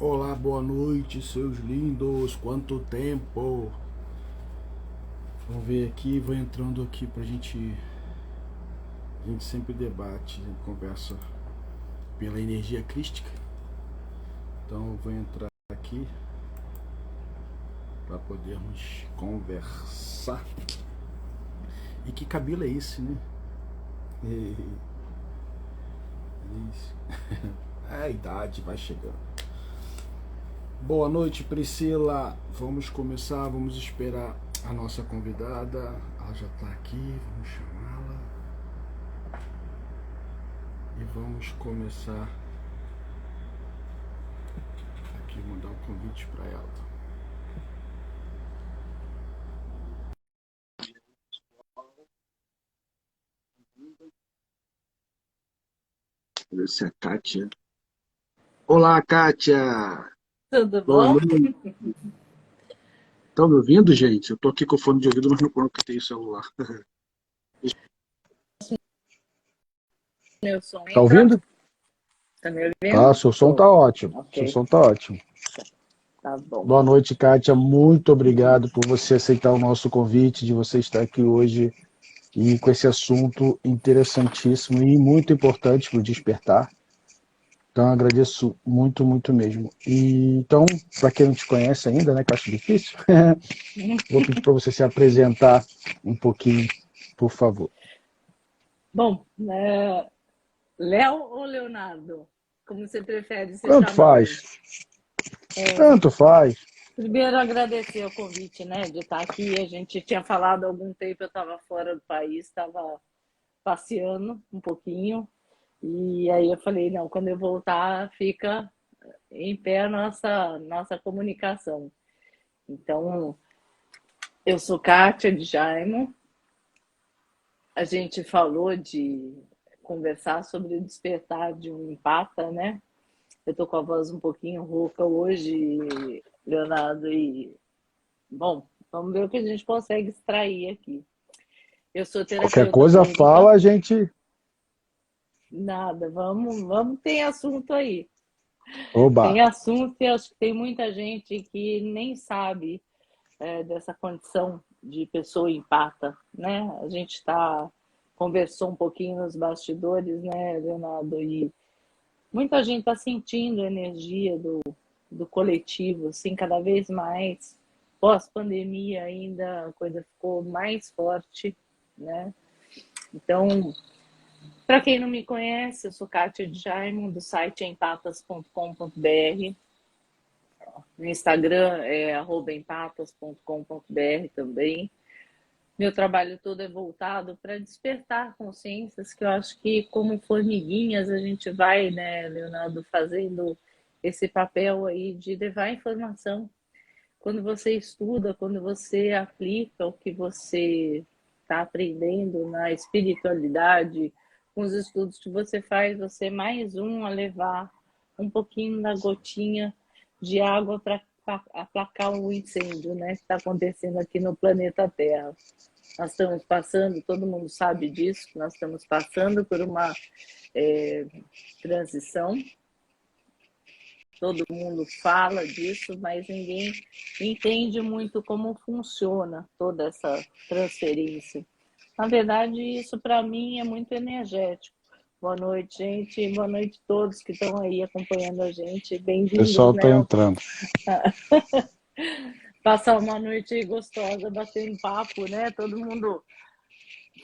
Olá, boa noite, seus lindos. Quanto tempo? Vamos ver aqui, vou entrando aqui pra gente. A gente sempre debate, conversa pela energia crística. Então, eu vou entrar aqui para podermos conversar. E que cabelo é esse, né? Isso. A idade vai chegando. Boa noite, Priscila. Vamos começar, vamos esperar a nossa convidada. Ela já está aqui, vamos chamá-la. E vamos começar aqui, mandar um convite para ela. Essa é a Kátia. Olá, Kátia! Tudo Boa bom? noite. Estão me ouvindo, gente? Eu tô aqui com o fone de ouvido, mas não conectei o celular. Meu som Tá entra? ouvindo? Tá me Tá, ouvindo? seu som tá Tô. ótimo. Seu Ok, som tá ótimo. tá bom. Boa noite, Kátia. Muito obrigado por você aceitar o nosso convite, de você estar aqui hoje e com esse assunto interessantíssimo e muito importante para o despertar. Então, eu agradeço muito, muito mesmo. E, então, para quem não te conhece ainda, né, que eu acho difícil, vou pedir para você se apresentar um pouquinho, por favor. Bom, Léo ou Leonardo? Como você prefere ser Tanto chamado? faz, tanto faz. Primeiro, agradecer o convite, né, de estar aqui. A gente tinha falado há algum tempo, eu estava fora do país, estava passeando um pouquinho. E aí eu falei, não, quando eu voltar, fica em pé a nossa comunicação. Então, eu sou Kátia de Jaimo. A gente falou de conversar sobre o despertar de um empata, né? Eu tô com a voz um pouquinho rouca hoje, Leonardo, e bom, vamos ver o que a gente consegue extrair aqui. Eu sou Qualquer terapeuta coisa holística, fala, a gente. nada, vamos, tem assunto aí. Oba! Tem assunto e acho que tem muita gente que nem sabe dessa condição de pessoa empata, né? A gente conversou um pouquinho nos bastidores, né, Leonardo, e muita gente está sentindo a energia do coletivo, assim, cada vez mais. Pós-pandemia ainda a coisa ficou mais forte, né? Então, para quem não me conhece, eu sou Kátia de Jaimo, do site empatas.com.br. No Instagram é empatas.com.br também. Meu trabalho todo é voltado para despertar consciências, que eu acho que, como formiguinhas, a gente vai, né, Leonardo, fazendo esse papel aí de levar informação. Quando você estuda, quando você aplica o que você está aprendendo na espiritualidade, com os estudos que você faz, você é mais um a levar um pouquinho da gotinha de água para aplacar o incêndio, né, que está acontecendo aqui no planeta Terra. Nós estamos passando, todo mundo sabe disso, nós estamos passando por uma é, transição, todo mundo fala disso, mas ninguém entende muito como funciona toda essa transferência. Na verdade, isso para mim é muito energético. Boa noite, gente. Boa noite a todos que estão aí acompanhando a gente. O Bem-vindos, pessoal tá né? entrando. Passar uma noite gostosa, batendo papo, né? Todo mundo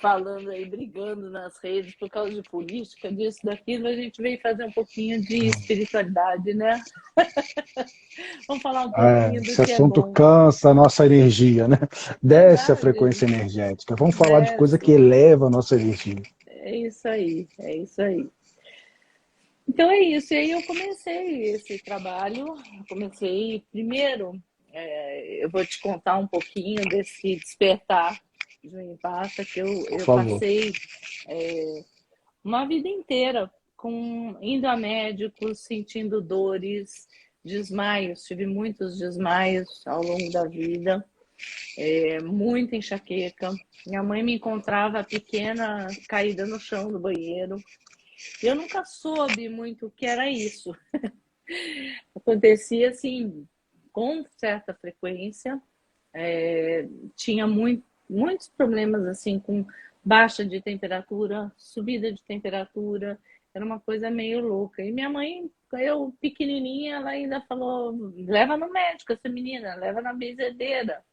falando aí, brigando nas redes por causa de política, disso, daquilo, a gente veio fazer um pouquinho de espiritualidade, né? Vamos falar um pouquinho do Esse que é assunto bom. cansa a nossa energia, né? Desce a frequência Verdade, energética. Vamos falar de coisa que desce. eleva a nossa energia. É isso aí, é isso aí. Então é isso. E aí eu comecei esse trabalho. Comecei primeiro. Eu vou te contar um pouquinho desse despertar de um empata que Por eu favor. passei uma vida inteira indo a médicos, sentindo dores, desmaios. Tive muitos desmaios ao longo da vida, muita enxaqueca. Minha mãe me encontrava pequena, caída no chão do banheiro. Eu nunca soube muito o que era isso. acontecia assim, com certa frequência. Tinha muitos problemas assim com baixa de temperatura, subida de temperatura, era uma coisa meio louca. E minha mãe, eu pequenininha, ela ainda falou: leva no médico essa menina, leva na benzedeira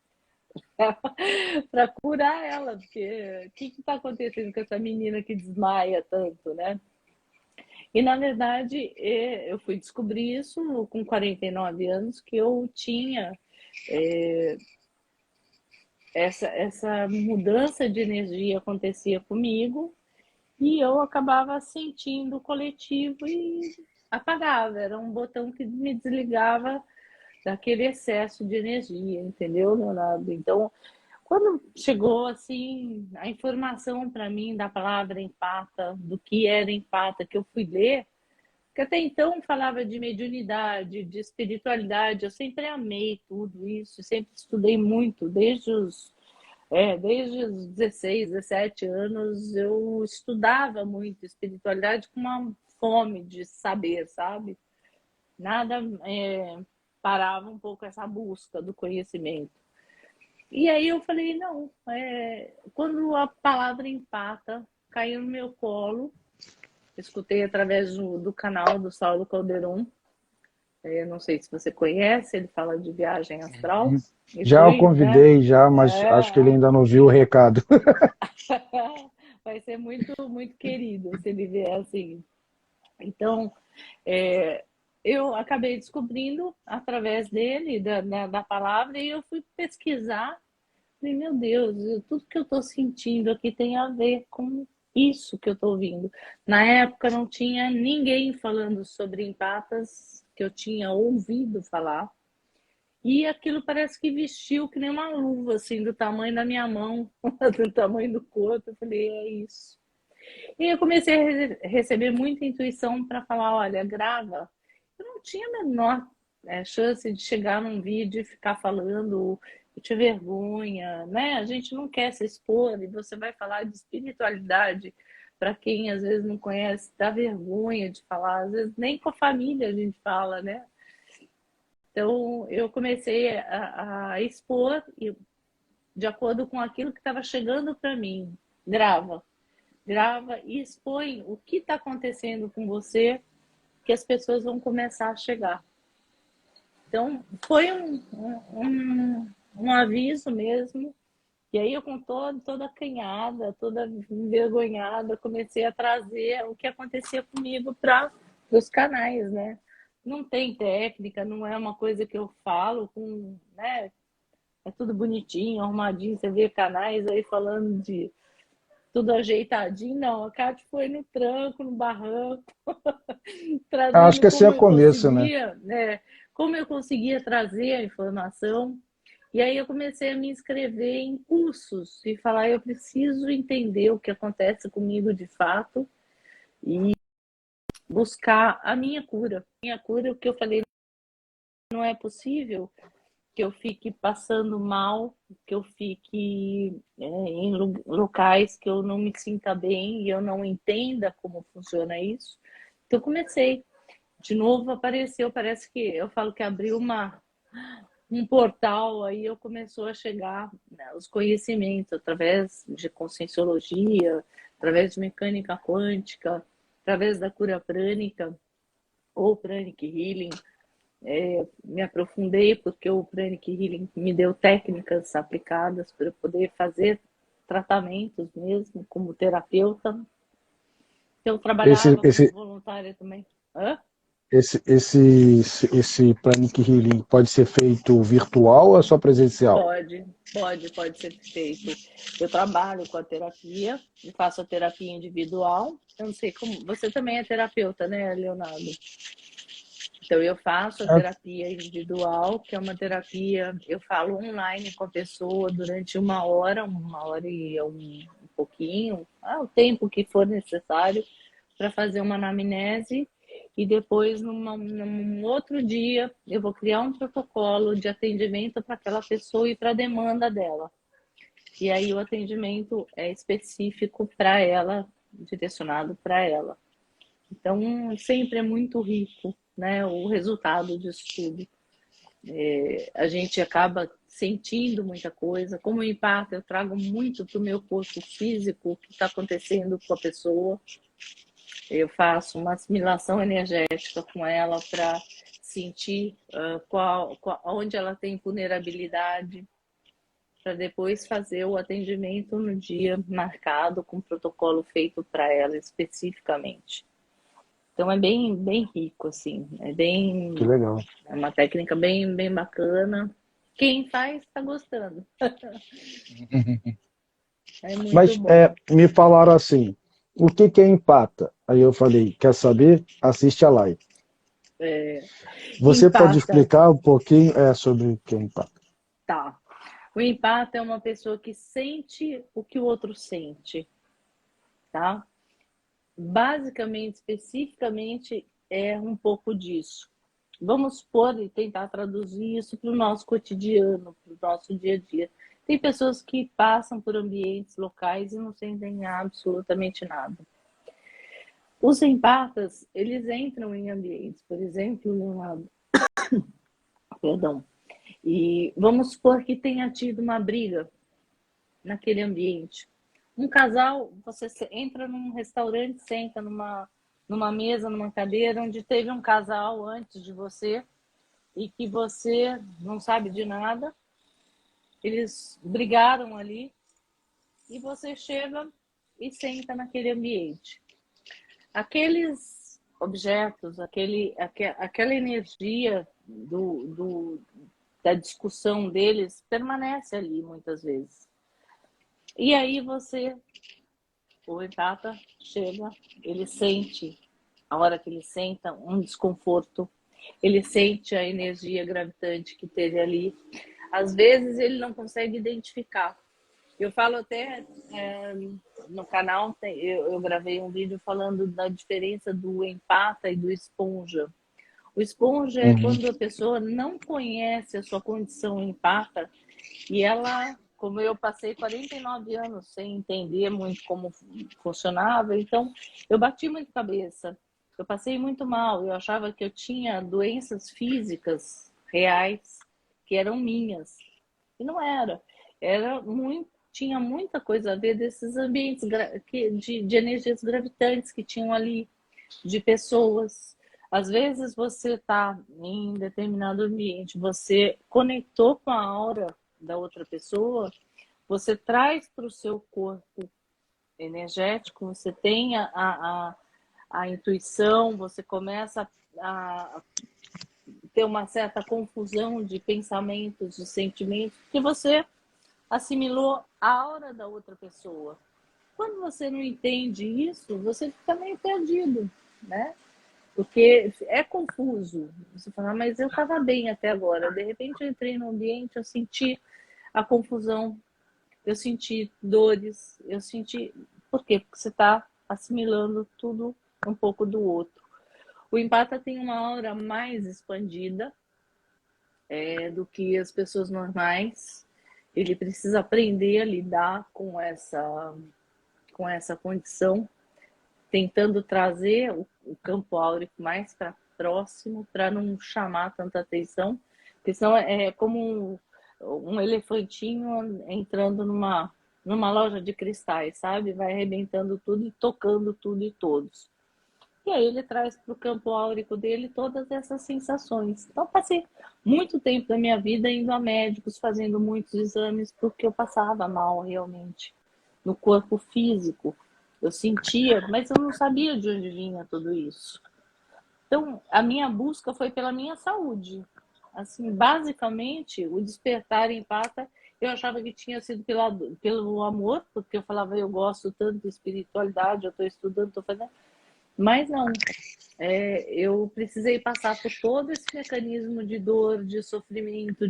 para curar ela, porque o que está acontecendo com essa menina que desmaia tanto, né? E na verdade eu fui descobrir isso com 49 anos, que eu tinha essa mudança de energia acontecia comigo e eu acabava sentindo o coletivo e apagava. Era um botão que me desligava daquele excesso de energia, entendeu, Leonardo? Então, quando chegou assim a informação para mim da palavra empata, do que era empata, que eu fui ler, que até então falava de mediunidade, de espiritualidade, eu sempre amei tudo isso, sempre estudei muito, desde os 16, 17 anos, eu estudava muito espiritualidade com uma fome de saber, sabe? Nada parava um pouco essa busca do conhecimento. E aí eu falei, não, quando a palavra empata caiu no meu colo, escutei através do canal do Saulo Calderon, não sei se você conhece, ele fala de viagem astral, e Já o foi, né? convidei, já, mas acho que ele ainda não viu o recado. Vai ser muito, muito querido se ele vier assim. Então, eu acabei descobrindo através dele, da palavra, e eu fui pesquisar. Falei, meu Deus, tudo que eu estou sentindo aqui tem a ver com isso que eu estou ouvindo. Na época não tinha ninguém falando sobre empatas que eu tinha ouvido falar. E aquilo parece que vestiu que nem uma luva, assim, do tamanho da minha mão, do tamanho do corpo. Eu falei, é isso. E eu comecei a receber muita intuição para falar, olha, grava. Eu não tinha a menor chance de chegar num vídeo e ficar falando, eu tinha vergonha, né? A gente não quer se expor e você vai falar de espiritualidade para quem às vezes não conhece, dá vergonha de falar, às vezes nem com a família a gente fala, né? Então eu comecei a expor e, de acordo com aquilo que estava chegando para mim, grava e expõe o que está acontecendo com você, que as pessoas vão começar a chegar. Então, foi um aviso mesmo. E aí eu, com toda acanhada, toda envergonhada, comecei a trazer o que acontecia comigo para os canais, né? Não tem técnica, não é uma coisa que eu falo com, né? É tudo bonitinho, arrumadinho. Você vê canais aí falando de tudo ajeitadinho, não. A Cátia foi no tranco, no barranco, Acho trazendo que esse é o começo, né? como eu conseguia trazer a informação. E aí eu comecei a me inscrever em cursos e falar, eu preciso entender o que acontece comigo de fato e buscar a minha cura. Minha cura, o que eu falei, não é possível que eu fique passando mal, que eu fique em locais que eu não me sinta bem e eu não entenda como funciona isso. Então, eu comecei. De novo apareceu, parece que eu falo que abriu um portal, aí eu começou a chegar, né, os conhecimentos através de conscienciologia, através de mecânica quântica, através da cura prânica ou pranic healing. Me aprofundei porque o Pranic Healing me deu técnicas aplicadas para eu poder fazer tratamentos mesmo como terapeuta. Eu Esse, trabalhava como esse, voluntária também. Hã? esse Panic Healing pode ser feito virtual ou é só presencial? Pode ser feito. Eu trabalho com a terapia, faço a terapia individual. Eu não sei como. Você também é terapeuta, né, Leonardo? Então, eu faço a terapia individual, que é uma terapia, eu falo online com a pessoa durante uma hora e um pouquinho, o tempo que for necessário para fazer uma anamnese. E depois, num outro dia, eu vou criar um protocolo de atendimento para aquela pessoa e para a demanda dela. E aí o atendimento é específico para ela, direcionado para ela. Então, sempre é muito rico. né, o resultado disso tudo. A gente acaba sentindo muita coisa. Como empata, eu trago muito para o meu corpo físico o que está acontecendo com a pessoa. Eu faço uma assimilação energética com ela para sentir onde ela tem vulnerabilidade, para depois fazer o atendimento no dia marcado, com protocolo feito para ela especificamente. Então é bem rico, assim, Que legal. é uma técnica bem bacana. Quem faz está gostando. É muito Mas bom. me falaram assim, o que que é empata? Aí eu falei, quer saber? Assiste a live. É, Você pode empata, explicar um pouquinho sobre o que é empata? tá. O empata é uma pessoa que sente o que o outro sente, tá? Basicamente, especificamente, é um pouco disso. Vamos supor e tentar traduzir isso para o nosso cotidiano, para o nosso dia a dia. Tem pessoas que passam por ambientes locais e não sentem absolutamente nada. Os empatas, eles entram em ambientes, por exemplo, Leonardo, perdão, e vamos supor que tenha tido uma briga naquele ambiente. Um casal, você entra num restaurante, senta numa mesa, numa cadeira, onde teve um casal antes de você e que você não sabe de nada, eles brigaram ali e você chega e senta naquele ambiente. Aqueles objetos, aquela energia da discussão deles permanece ali muitas vezes. E aí o empata chega, ele sente, a hora que ele senta, um desconforto, ele sente a energia gravitante que teve ali. Às vezes ele não consegue identificar. Eu falo até no canal, eu gravei um vídeo falando da diferença do empata e do esponja. O esponja é Uhum. quando a pessoa não conhece a sua condição empata e ela, como eu passei 49 anos sem entender muito como funcionava, então eu bati muito cabeça. Eu passei muito mal, eu achava que eu tinha doenças físicas reais que eram minhas. E não era. Tinha muita coisa a ver desses ambientes de energias gravitantes que tinham ali, de pessoas. Às vezes você está em determinado ambiente, você conectou com a aura da outra pessoa, você traz para o seu corpo energético, você tem a intuição, você começa a ter uma certa confusão de pensamentos, de sentimentos, que você assimilou a aura da outra pessoa. Quando você não entende isso, você fica meio perdido, né? Porque é confuso. Você fala, mas eu estava bem até agora. De repente eu entrei no ambiente, eu senti a confusão, eu senti dores, eu senti. Por quê? Porque você está assimilando tudo um pouco do outro. O empata tem uma aura mais expandida do que as pessoas normais. Ele precisa aprender a lidar com essa condição, tentando trazer o campo áurico mais para próximo, para não chamar tanta atenção, porque senão é como um elefantinho entrando numa loja de cristais, sabe? Vai arrebentando tudo e tocando tudo e todos. E aí ele traz para o campo áurico dele todas essas sensações. Então, passei muito tempo da minha vida indo a médicos, fazendo muitos exames, porque eu passava mal realmente no corpo físico. Eu sentia, mas eu não sabia de onde vinha tudo isso. Então, a minha busca foi pela minha saúde. Assim, basicamente, o despertar empata, eu achava que tinha sido pelo amor, porque eu falava, eu gosto tanto de espiritualidade, eu estou estudando, estou fazendo. Mas não, eu precisei passar por todo esse mecanismo de dor, de sofrimento,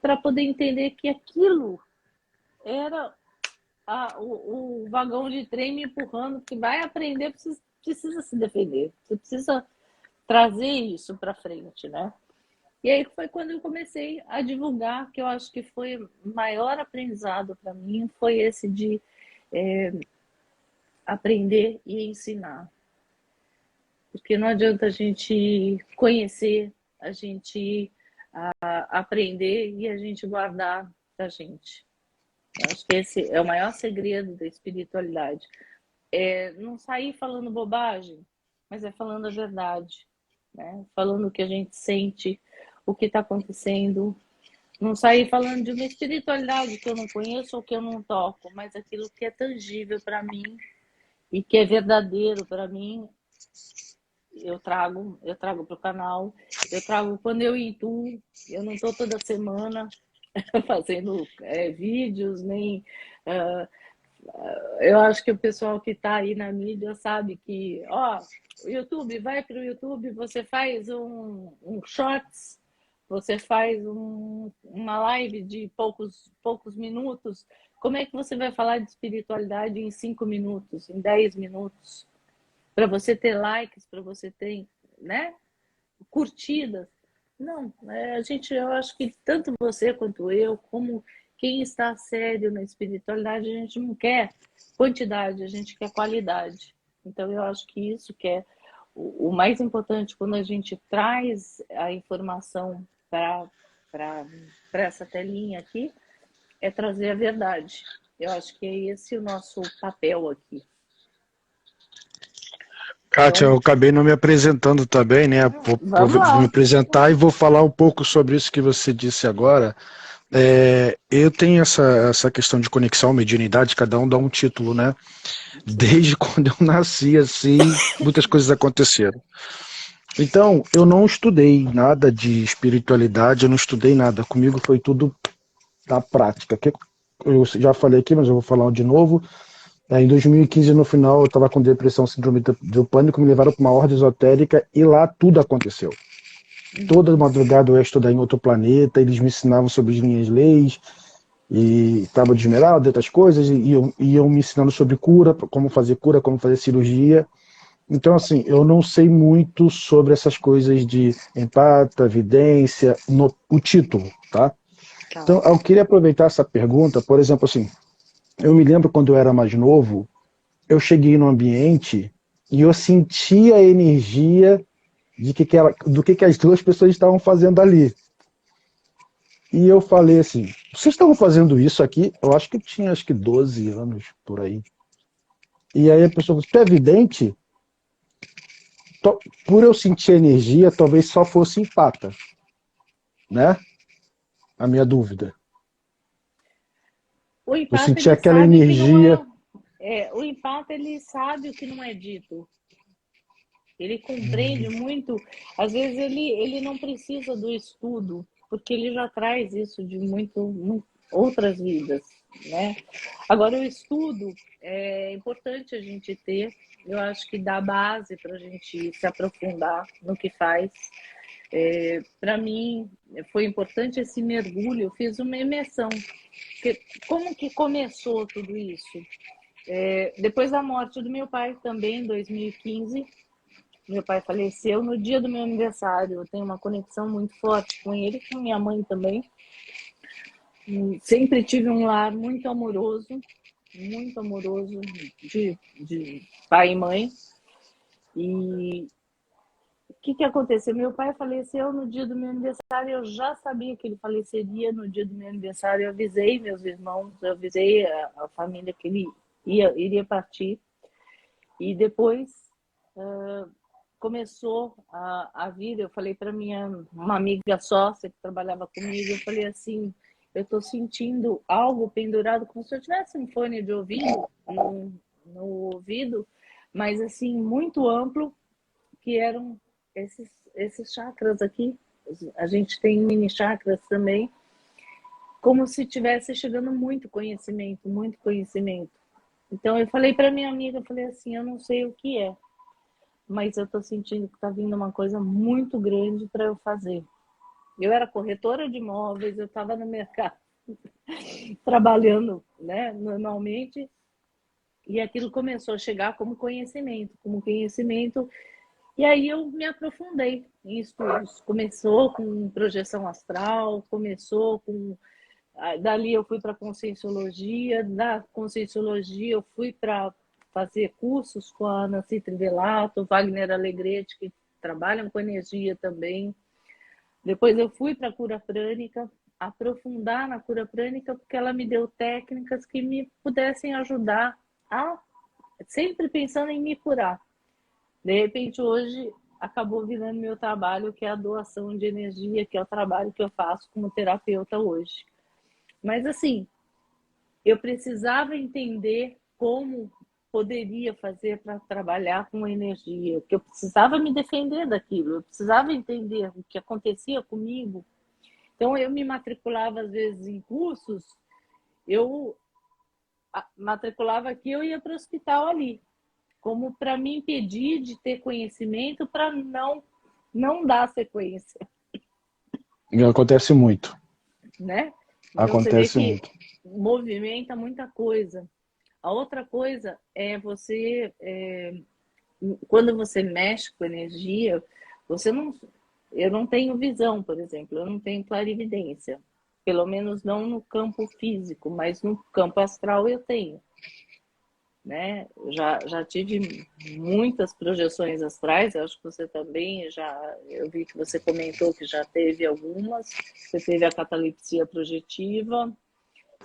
para poder entender que aquilo era o vagão de trem me empurrando, que vai aprender, precisa se defender, você precisa trazer isso para frente, né? E aí foi quando eu comecei a divulgar, que eu acho que foi o maior aprendizado para mim, foi esse de aprender e ensinar. porque não adianta a gente conhecer, a gente aprender e a gente guardar da gente. Eu acho que esse é o maior segredo da espiritualidade. É não sair falando bobagem, mas é falando a verdade, né? Falando o que a gente sente, o que está acontecendo. Não sair falando de uma espiritualidade que eu não conheço ou que eu não toco, mas aquilo que é tangível para mim e que é verdadeiro para mim, eu trago para o canal, eu trago quando eu intuo, eu não estou toda semana fazendo vídeos, nem. Uh, eu acho que o pessoal que está aí na mídia sabe que, ó, o YouTube, vai para o YouTube, você faz um shorts, você faz uma live de poucos minutos. Como é que você vai falar de espiritualidade em 5 minutos, em 10 minutos? Para você ter likes, para você ter, né, curtidas. Não, eu acho que tanto você quanto eu, como quem está sério na espiritualidade, a gente não quer quantidade, a gente quer qualidade. Então eu acho que isso que é o mais importante quando a gente traz a informação para essa telinha aqui, é trazer a verdade. Eu acho que é esse o nosso papel aqui. Kátia, eu Então, acabei não me apresentando também, né? vamos Vou me lá. apresentar e vou falar um pouco sobre isso que você disse agora. Eu tenho essa questão de conexão, mediunidade, cada um dá um título, né? Sim. Desde quando eu nasci, assim, muitas coisas aconteceram. Então, eu não estudei nada de espiritualidade, eu não estudei nada. Comigo foi tudo na prática. Eu já falei aqui, mas eu vou falar de novo. Em 2015, no final, eu estava com depressão, síndrome do pânico, me levaram para uma ordem esotérica e lá tudo aconteceu. Toda Uhum. madrugada eu ia estudar em outro planeta, eles me ensinavam sobre as minhas leis, e estava de esmeralda, outras coisas, e iam me ensinando sobre cura, como fazer cirurgia. Então, assim, eu não sei muito sobre essas coisas de empata, vidência, o título, tá? Tá. Então, eu queria aproveitar essa pergunta, por exemplo, assim, eu me lembro quando eu era mais novo, eu cheguei no ambiente e eu senti a energia do que as duas pessoas estavam fazendo ali. E eu falei assim, vocês estavam fazendo isso aqui? Eu acho que tinha 12 anos por aí. E aí a pessoa falou, tu é vidente? Por eu sentir energia, talvez só fosse empata, né? A minha dúvida. O Eu empata, senti ele aquela sabe o que não é, energia. o empata, ele sabe o que não é dito. Ele compreende muito. Às vezes ele não precisa do estudo, porque ele já traz isso de muito outras vidas, né? Agora o estudo é importante a gente ter. Eu acho que dá base para a gente se aprofundar no que faz. Para mim foi importante esse mergulho. Eu fiz uma imersão. Como que começou tudo isso? Depois da morte do meu pai, também em 2015, meu pai faleceu no dia do meu aniversário. Eu tenho uma conexão muito forte com ele, com minha mãe também. Sempre tive um lar muito amoroso de pai e mãe. E o que aconteceu? Meu pai faleceu no dia do meu aniversário. Eu já sabia que ele faleceria no dia do meu aniversário. Eu avisei meus irmãos, eu avisei a família que ele iria partir. E depois começou a vir, eu falei para uma amiga sócia que trabalhava comigo, eu falei assim, eu estou sentindo algo pendurado, como se eu tivesse um fone de ouvido no ouvido, mas assim, muito amplo, que eram esses chakras aqui. A gente tem mini chakras também, como se tivesse chegando muito conhecimento, muito conhecimento. Então eu falei para minha amiga, eu falei assim, eu não sei o que é, mas eu estou sentindo que está vindo uma coisa muito grande para eu fazer. Eu era corretora de imóveis, eu estava no mercado trabalhando, né, normalmente, e aquilo começou a chegar como conhecimento, e aí eu me aprofundei em estudos. Começou com projeção astral, começou com dali eu fui para a conscienciologia, da conscienciologia eu fui para fazer cursos com a Nancy Trivelato, Wagner Alegretti, que trabalham com energia também. Depois eu fui para a cura prânica, aprofundar na cura prânica, porque ela me deu técnicas que me pudessem ajudar a sempre pensando em me curar. De repente, hoje, acabou virando meu trabalho, que é a doação de energia, que é o trabalho que eu faço como terapeuta hoje. Mas, assim, eu precisava entender como poderia fazer para trabalhar com energia, que eu precisava me defender daquilo, eu precisava entender o que acontecia comigo. Então, eu me matriculava, às vezes, em cursos, eu matriculava aqui, eu ia para o hospital ali, como para me impedir de ter conhecimento, para não dar sequência, E acontece muito. né? Então, você vê Acontece que muito. movimenta muita coisa. A outra coisa é você, quando você mexe com energia, você não, eu não tenho visão, por exemplo, eu não tenho clarividência, pelo menos não no campo físico, mas no campo astral eu tenho, né? Já tive muitas projeções astrais, eu acho que você também eu vi que você comentou que já teve algumas, você teve a catalepsia projetiva.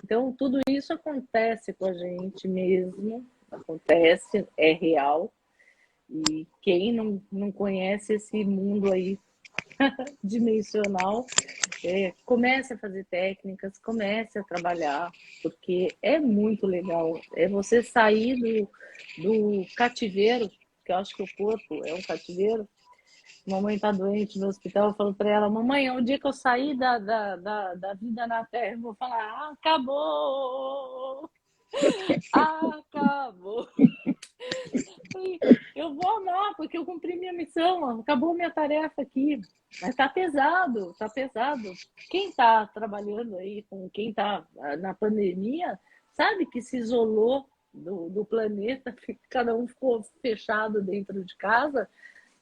Então, tudo isso acontece com a gente mesmo, acontece, é real. E quem não conhece esse mundo aí dimensional, comece a fazer técnicas, comece a trabalhar, porque é muito legal. É você sair do cativeiro, que eu acho que o corpo é um cativeiro. Mamãe está doente no hospital, eu falo para ela, mamãe, o dia que eu sair da vida na Terra, eu vou falar, acabou! Acabou! E eu vou amar, porque eu cumpri minha missão, acabou minha tarefa aqui. Mas tá pesado, tá pesado. Quem tá trabalhando aí com quem tá na pandemia, sabe que se isolou do planeta, cada um ficou fechado dentro de casa,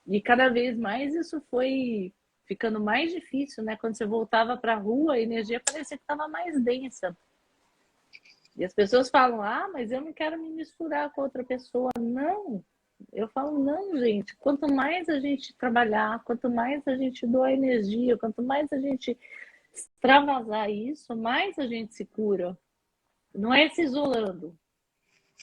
e cada vez mais isso foi ficando mais difícil, né? Quando você voltava para a rua, a energia parecia que estava mais densa. E as pessoas falam, mas eu não quero me misturar com outra pessoa. Não, eu falo, não, gente. Quanto mais a gente trabalhar, quanto mais a gente doar energia, quanto mais a gente extravasar isso, mais a gente se cura. Não é se isolando,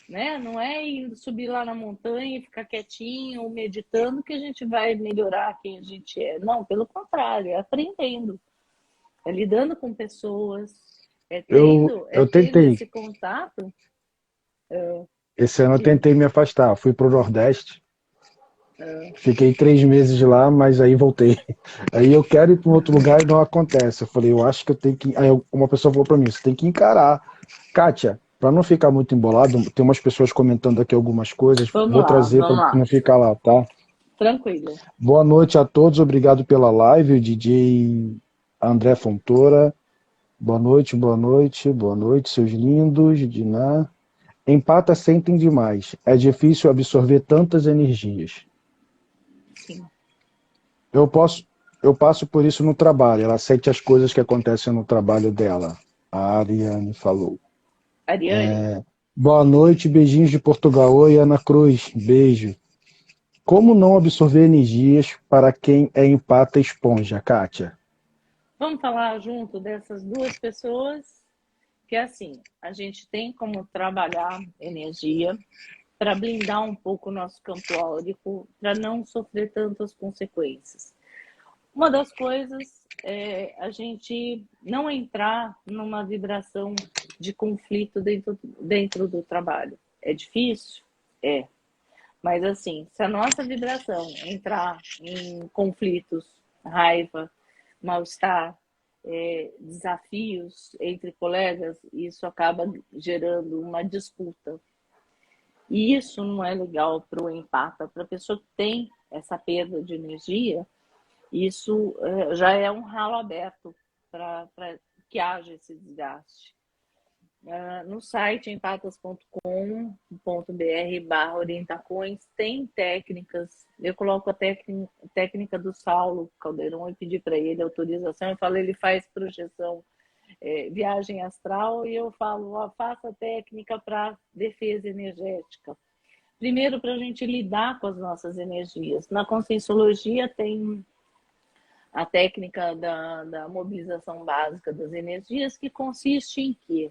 né? Não é indo subir lá na montanha e ficar quietinho, meditando, que a gente vai melhorar quem a gente é. Não, pelo contrário, é aprendendo, é lidando com pessoas, Eu tendo tentei. esse contato. Esse ano eu Que, tentei me afastar. Fui pro Nordeste. Fiquei 3 meses lá, mas aí voltei. Aí eu quero ir para um outro lugar e não acontece. Eu falei, eu acho que eu tenho que. Aí uma pessoa falou para mim, você tem que encarar. Kátia, para não ficar muito embolado, tem umas pessoas comentando aqui algumas coisas. Vou trazer para vamos lá, não ficar lá, tá? tranquilo. Boa noite a todos, obrigado pela live, o DJ André Fontoura. Boa noite, boa noite, boa noite, seus lindos, Diná. Empata sentem demais. É difícil absorver tantas energias. Sim. Eu posso, eu passo por isso no trabalho. Ela sente as coisas que acontecem no trabalho dela. A Ariane falou. Ariane, Boa noite, beijinhos de Portugal. Oi, Ana Cruz, beijo. Como não absorver energias para quem é empata esponja, Kátia? vamos falar junto dessas duas pessoas, que é assim, a gente tem como trabalhar energia para blindar um pouco o nosso campo áurico, para não sofrer tantas consequências. Uma das coisas é a gente não entrar numa vibração de conflito dentro do trabalho. É difícil? É. Mas assim, se a nossa vibração entrar em conflitos, raiva, mal-estar, desafios entre colegas, isso acaba gerando uma disputa. E isso não é legal para o empata, para a pessoa que tem essa perda de energia, isso já é um ralo aberto para que haja esse desgaste. No site empatas.com.br/orientacões tem técnicas. Eu coloco a técnica do Saulo Caldeirão e pedi para ele autorização. Eu falo, ele faz projeção, viagem astral, e eu falo, faça técnica para defesa energética. Primeiro, para a gente lidar com as nossas energias. Na Conscienciologia tem a técnica da mobilização básica das energias, que consiste em quê?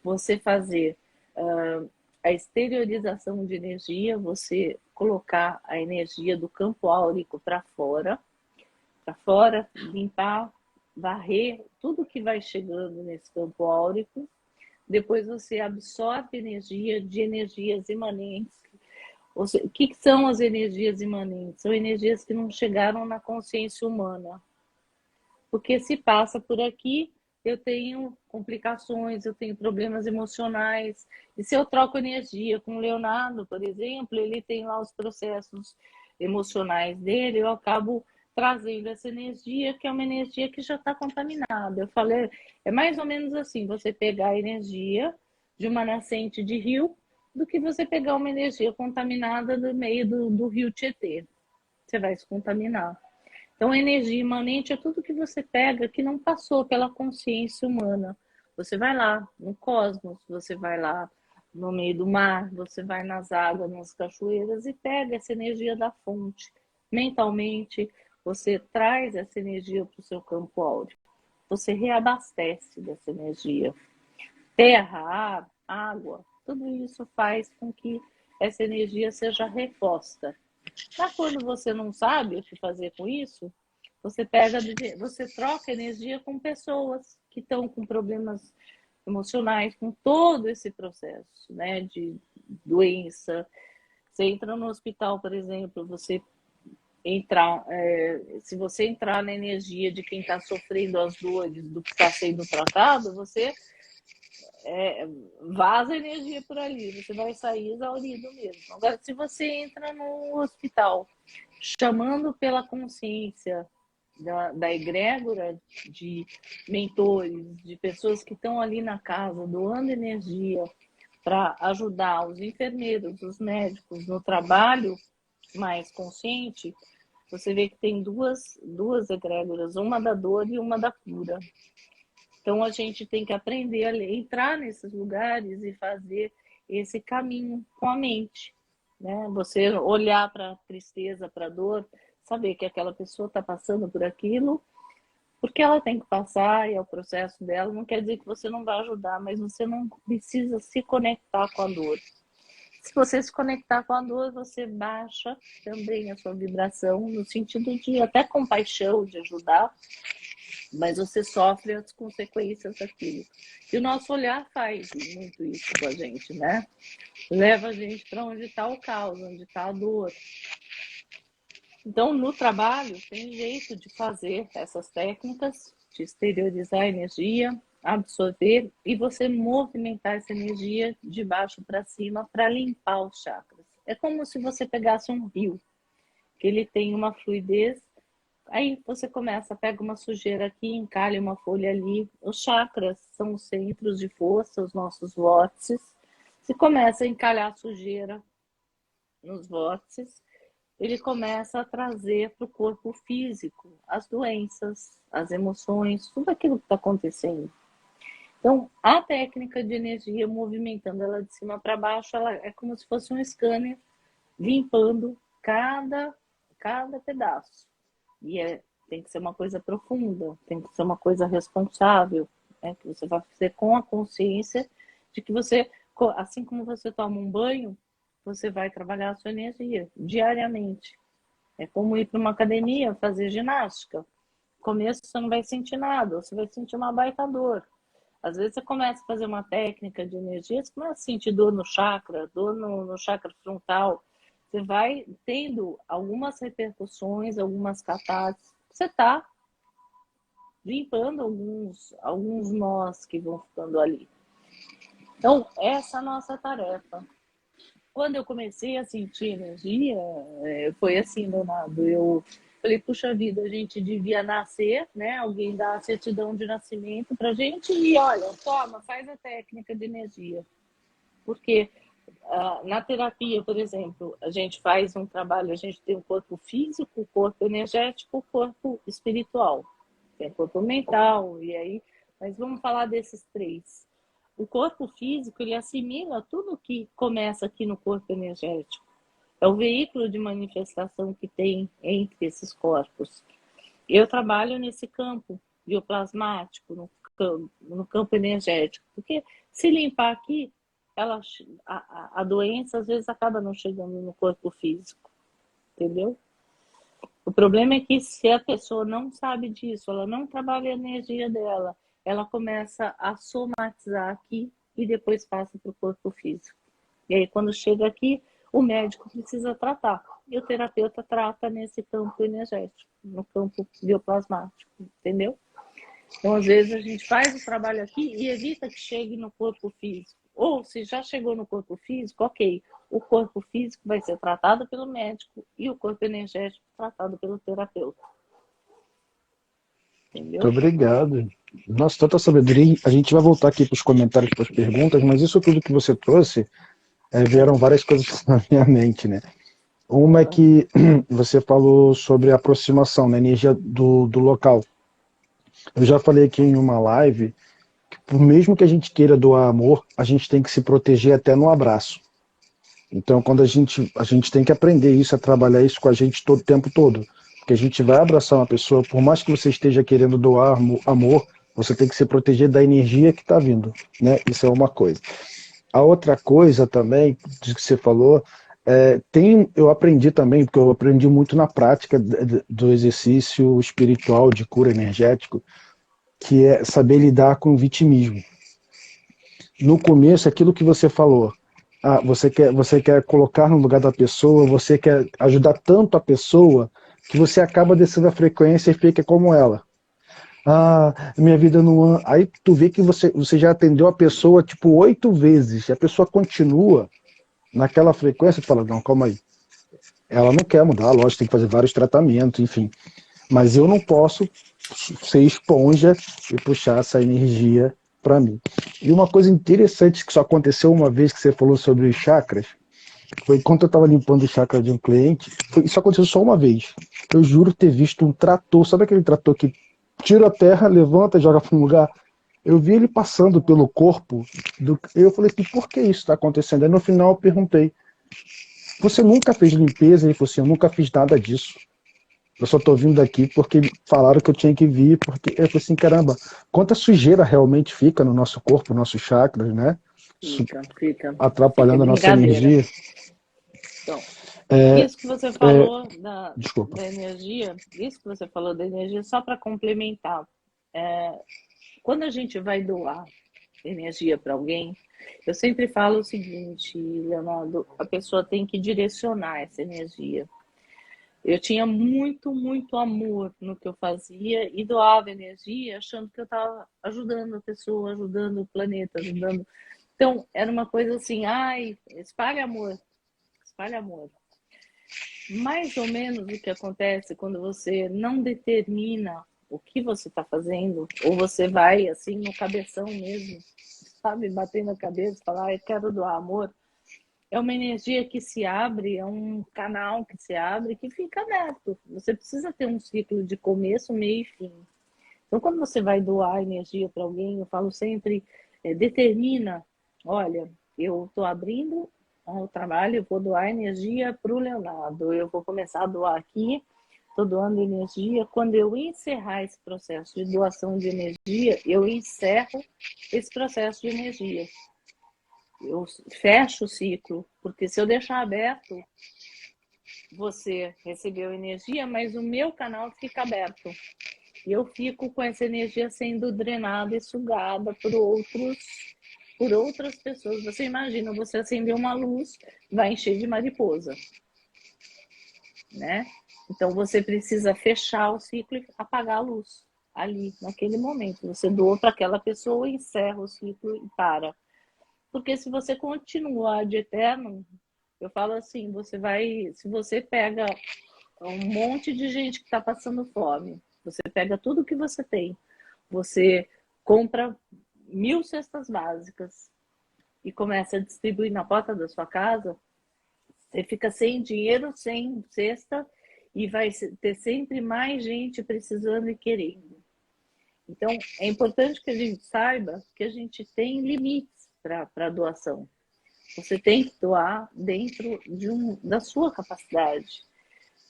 Você fazer a exteriorização de energia, você colocar a energia do campo áurico para fora, limpar, varrer tudo que vai chegando nesse campo áurico. Depois você absorve energia de energias imanentes. O que são as energias imanentes? São energias que não chegaram na consciência humana. Porque se passa por aqui, eu tenho complicações, eu tenho problemas emocionais. E se eu troco energia com o Leonardo, por exemplo, ele tem lá os processos emocionais dele, eu acabo trazendo essa energia, que é uma energia que já está contaminada. Eu falei, é mais ou menos assim, você pegar a energia de uma nascente de rio, do que você pegar uma energia contaminada do meio do rio Tietê. Você vai se contaminar. Então, a energia imanente é tudo que você pega que não passou pela consciência humana. Você vai lá no cosmos, você vai lá no meio do mar, você vai nas águas, nas cachoeiras e pega essa energia da fonte. Mentalmente, você traz essa energia para o seu campo áurico. Você reabastece dessa energia. Terra, ar, água, tudo isso faz com que essa energia seja reposta. Mas quando você não sabe o que fazer com isso, você troca energia com pessoas que estão com problemas emocionais, com todo esse processo, né, de doença. Você entra no hospital, por exemplo, se você entrar na energia de quem está sofrendo as dores do que está sendo tratado, você vaza energia por ali, você vai sair exaurido mesmo. Agora, se você entra no hospital chamando pela consciência da egrégora de mentores, de pessoas que estão ali na casa, doando energia para ajudar os enfermeiros, os médicos no trabalho mais consciente, você vê que tem duas egrégoras, uma da dor e uma da cura. Então, a gente tem que aprender a entrar nesses lugares e fazer esse caminho com a mente, né? Você olhar para a tristeza, para a dor, saber que aquela pessoa está passando por aquilo, porque ela tem que passar e é o processo dela. Não quer dizer que você não vai ajudar, mas você não precisa se conectar com a dor. Se você se conectar com a dor, você baixa também a sua vibração, no sentido de até compaixão, de ajudar, mas você sofre as consequências daquilo. E o nosso olhar faz muito isso com a gente, né? Leva a gente para onde está o caos, onde está a dor. Então, no trabalho, tem jeito de fazer essas técnicas, de exteriorizar a energia, absorver e você movimentar essa energia de baixo para cima para limpar os chakras. É como se você pegasse um rio, que ele tem uma fluidez. Aí você pega uma sujeira aqui, encalha uma folha ali. Os chakras são os centros de força, os nossos vórtices. Se começa a encalhar a sujeira nos vórtices, ele começa a trazer para o corpo físico as doenças, as emoções, tudo aquilo que está acontecendo. Então, a técnica de energia, movimentando ela de cima para baixo, ela é como se fosse um scanner limpando cada pedaço. E tem que ser uma coisa profunda, tem que ser uma coisa responsável, né? Que você vai fazer com a consciência de que você, assim como você toma um banho, você vai trabalhar a sua energia diariamente. É como ir para uma academia, fazer ginástica. No começo você não vai sentir nada, você vai sentir uma baita dor. Às vezes você começa a fazer uma técnica de energia, você começa a sentir dor no chakra, dor no chakra frontal. Você vai tendo algumas repercussões, algumas catarses. Você está limpando alguns nós que vão ficando ali. Então, essa é a nossa tarefa. Quando eu comecei a sentir energia, foi assim, Leonardo. Eu falei, puxa vida, a gente devia nascer, né? Alguém dá a certidão de nascimento pra gente e olha, toma, faz a técnica de energia. Porque na terapia, por exemplo, a gente faz um trabalho, a gente tem o corpo físico, o corpo energético, o corpo espiritual. Tem o corpo mental, e aí... Mas vamos falar desses três. o corpo físico, ele assimila tudo que começa aqui no corpo energético. É o veículo de manifestação que tem entre esses corpos. Eu trabalho nesse campo bioplasmático, no campo energético, porque se limpar aqui, a doença às vezes acaba não chegando no corpo físico, entendeu? O problema é que se a pessoa não sabe disso, ela não trabalha a energia dela, ela começa a somatizar aqui e depois passa para o corpo físico. E aí, quando chega aqui, o médico precisa tratar. E o terapeuta trata nesse campo energético, no campo bioplasmático, entendeu? Então, às vezes, a gente faz o trabalho aqui e evita que chegue no corpo físico. Ou, se já chegou no corpo físico, ok, o corpo físico vai ser tratado pelo médico e o corpo energético tratado pelo terapeuta. Muito Entendeu? obrigado. Nossa, tanta sabedoria. A gente vai voltar aqui para os comentários, para as perguntas, mas isso tudo que você trouxe, vieram várias coisas na minha mente, né? Uma é que você falou sobre a aproximação, né, energia do local. Eu já falei aqui em uma live que, por mesmo que a gente queira doar amor, a gente tem que se proteger até no abraço. Então, quando a gente tem que aprender isso, a trabalhar isso com a gente todo o tempo todo. Porque a gente vai abraçar uma pessoa, por mais que você esteja querendo doar amor, você tem que se proteger da energia que está vindo, né? Isso é uma coisa. A outra coisa também, que você falou, eu aprendi também, porque eu aprendi muito na prática do exercício espiritual de cura energético, que é saber lidar com o vitimismo. No começo, aquilo que você falou, você quer colocar no lugar da pessoa, você quer ajudar tanto a pessoa, que você acaba descendo a frequência e fica como ela. Minha vida não anda. Aí tu vê que você já atendeu a pessoa tipo 8 vezes, e a pessoa continua naquela frequência, tu fala, não, calma aí. Ela não quer mudar, lógico, tem que fazer vários tratamentos, enfim. Mas eu não posso ser esponja e puxar essa energia para mim. E uma coisa interessante que só aconteceu uma vez que você falou sobre os chakras, foi quando eu estava limpando o chakra de um cliente, isso aconteceu só uma vez. Eu juro ter visto um trator, sabe aquele trator que tira a terra, levanta e joga para um lugar? Eu vi ele passando pelo corpo, eu falei assim, por que isso está acontecendo? Aí no final eu perguntei, você nunca fez limpeza? Ele falou assim, eu nunca fiz nada disso. Eu só tô vindo aqui porque falaram que eu tinha que vir, porque eu falei assim, caramba, quanta sujeira realmente fica no nosso corpo, nos nossos chakras, né? Fica Atrapalhando a nossa brincadeira. energia. Então, É, isso que você falou desculpa. da energia, isso que você falou da energia, só para complementar, quando a gente vai doar energia para alguém, eu sempre falo o seguinte, Leonardo, a pessoa tem que direcionar essa energia. Eu tinha muito, muito amor no que eu fazia e doava energia achando que eu estava ajudando a pessoa, ajudando o planeta, ajudando. Então, era uma coisa assim, ai, espalha amor, espalha amor. Mais ou menos o que acontece quando você não determina o que você está fazendo, ou você vai assim no cabeção mesmo, sabe, batendo a cabeça, falar, eu quero doar amor. É uma energia que se abre, é um canal que se abre, que fica aberto. Você precisa ter um ciclo de começo, meio e fim. Então, quando você vai doar energia para alguém, eu falo sempre, determina, olha, eu estou abrindo o trabalho, eu vou doar energia para o Leonardo, eu vou começar a doar aqui, estou doando energia. Quando eu encerrar esse processo de doação de energia, eu encerro esse processo de energia. Eu fecho o ciclo, porque se eu deixar aberto, você recebeu energia, mas o meu canal fica aberto. E eu fico com essa energia sendo drenada e sugada por outras pessoas. Você imagina, você acender uma luz, vai encher de mariposa, né? Então você precisa fechar o ciclo e apagar a luz ali, naquele momento. Você doa para aquela pessoa, encerra o ciclo e para. Porque se você continuar de eterno, eu falo assim, se você pega um monte de gente que está passando fome, você pega tudo que você tem, você compra 1.000 cestas básicas e começa a distribuir na porta da sua casa, você fica sem dinheiro, sem cesta, e vai ter sempre mais gente precisando e querendo. Então, é importante que a gente saiba que a gente tem limites para a doação. Você tem que doar dentro da sua capacidade.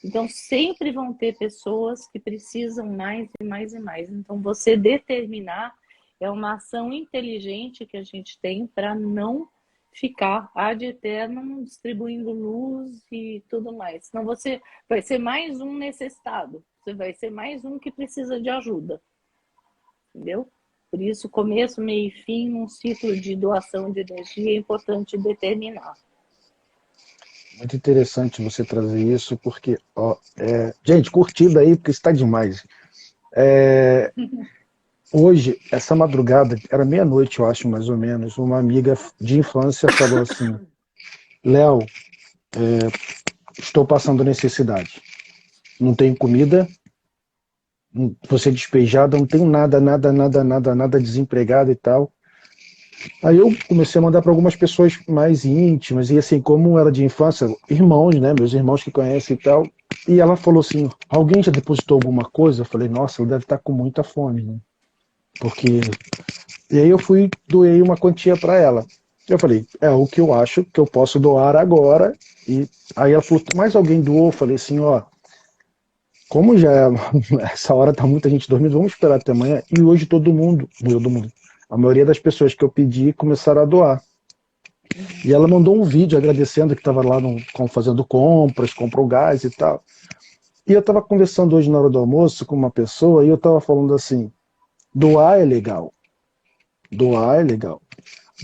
Então, sempre vão ter pessoas que precisam mais e mais e mais. Então, você determinar é uma ação inteligente que a gente tem para não ficar ad eternum distribuindo luz e tudo mais. Senão você vai ser mais um necessitado. Você vai ser mais um que precisa de ajuda. Entendeu? Por isso, começo, meio e fim, um ciclo de doação de energia é importante determinar. Muito interessante você trazer isso, porque, ó, gente, curtida aí, porque está demais. Hoje, essa madrugada, era meia-noite, eu acho, mais ou menos, uma amiga de infância falou assim: Léo, estou passando necessidade. Não tenho comida, vou ser despejada, não tenho nada, nada, nada, nada, nada, desempregado e tal. Aí eu comecei a mandar para algumas pessoas mais íntimas, e assim, como era de infância, irmãos, né, meus irmãos que conhecem e tal. E ela falou assim: alguém já depositou alguma coisa? Eu falei: nossa, ela deve estar com muita fome, né? Porque. E aí eu fui, doei uma quantia para ela. Eu falei: é o que eu acho que eu posso doar agora. E aí ela falou: mais alguém doou? Eu falei assim: ó, como já é, essa hora tá muita gente dormindo, vamos esperar até amanhã. E hoje todo mundo, a maioria das pessoas que eu pedi começaram a doar. E ela mandou um vídeo agradecendo que estava lá fazendo compras, comprou gás e tal. E eu estava conversando hoje na hora do almoço com uma pessoa e eu estava falando assim: doar é legal, doar é legal.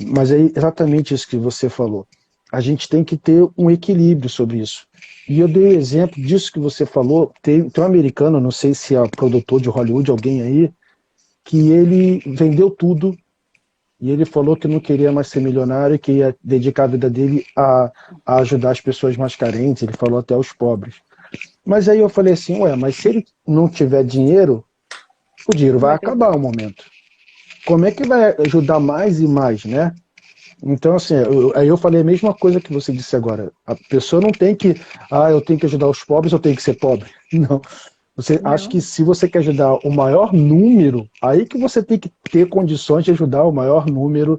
Mas é exatamente isso que você falou. A gente tem que ter um equilíbrio sobre isso. E eu dei o exemplo disso que você falou. Tem um americano, não sei se é produtor de Hollywood, alguém aí, que ele vendeu tudo e ele falou que não queria mais ser milionário, que ia dedicar a vida dele a ajudar as pessoas mais carentes. Ele falou até os pobres. Mas aí eu falei assim: ué, mas se ele não tiver dinheiro, o dinheiro Não vai vai ter acabar um doação. momento. Como é que vai ajudar mais e mais, né? Então, assim, aí eu falei a mesma coisa que você disse agora. A pessoa não tem que, eu tenho que ajudar os pobres, eu tenho que ser pobre. Não. Você acha que Não, se você quer ajudar o maior número, aí que você tem que ter condições de ajudar o maior número,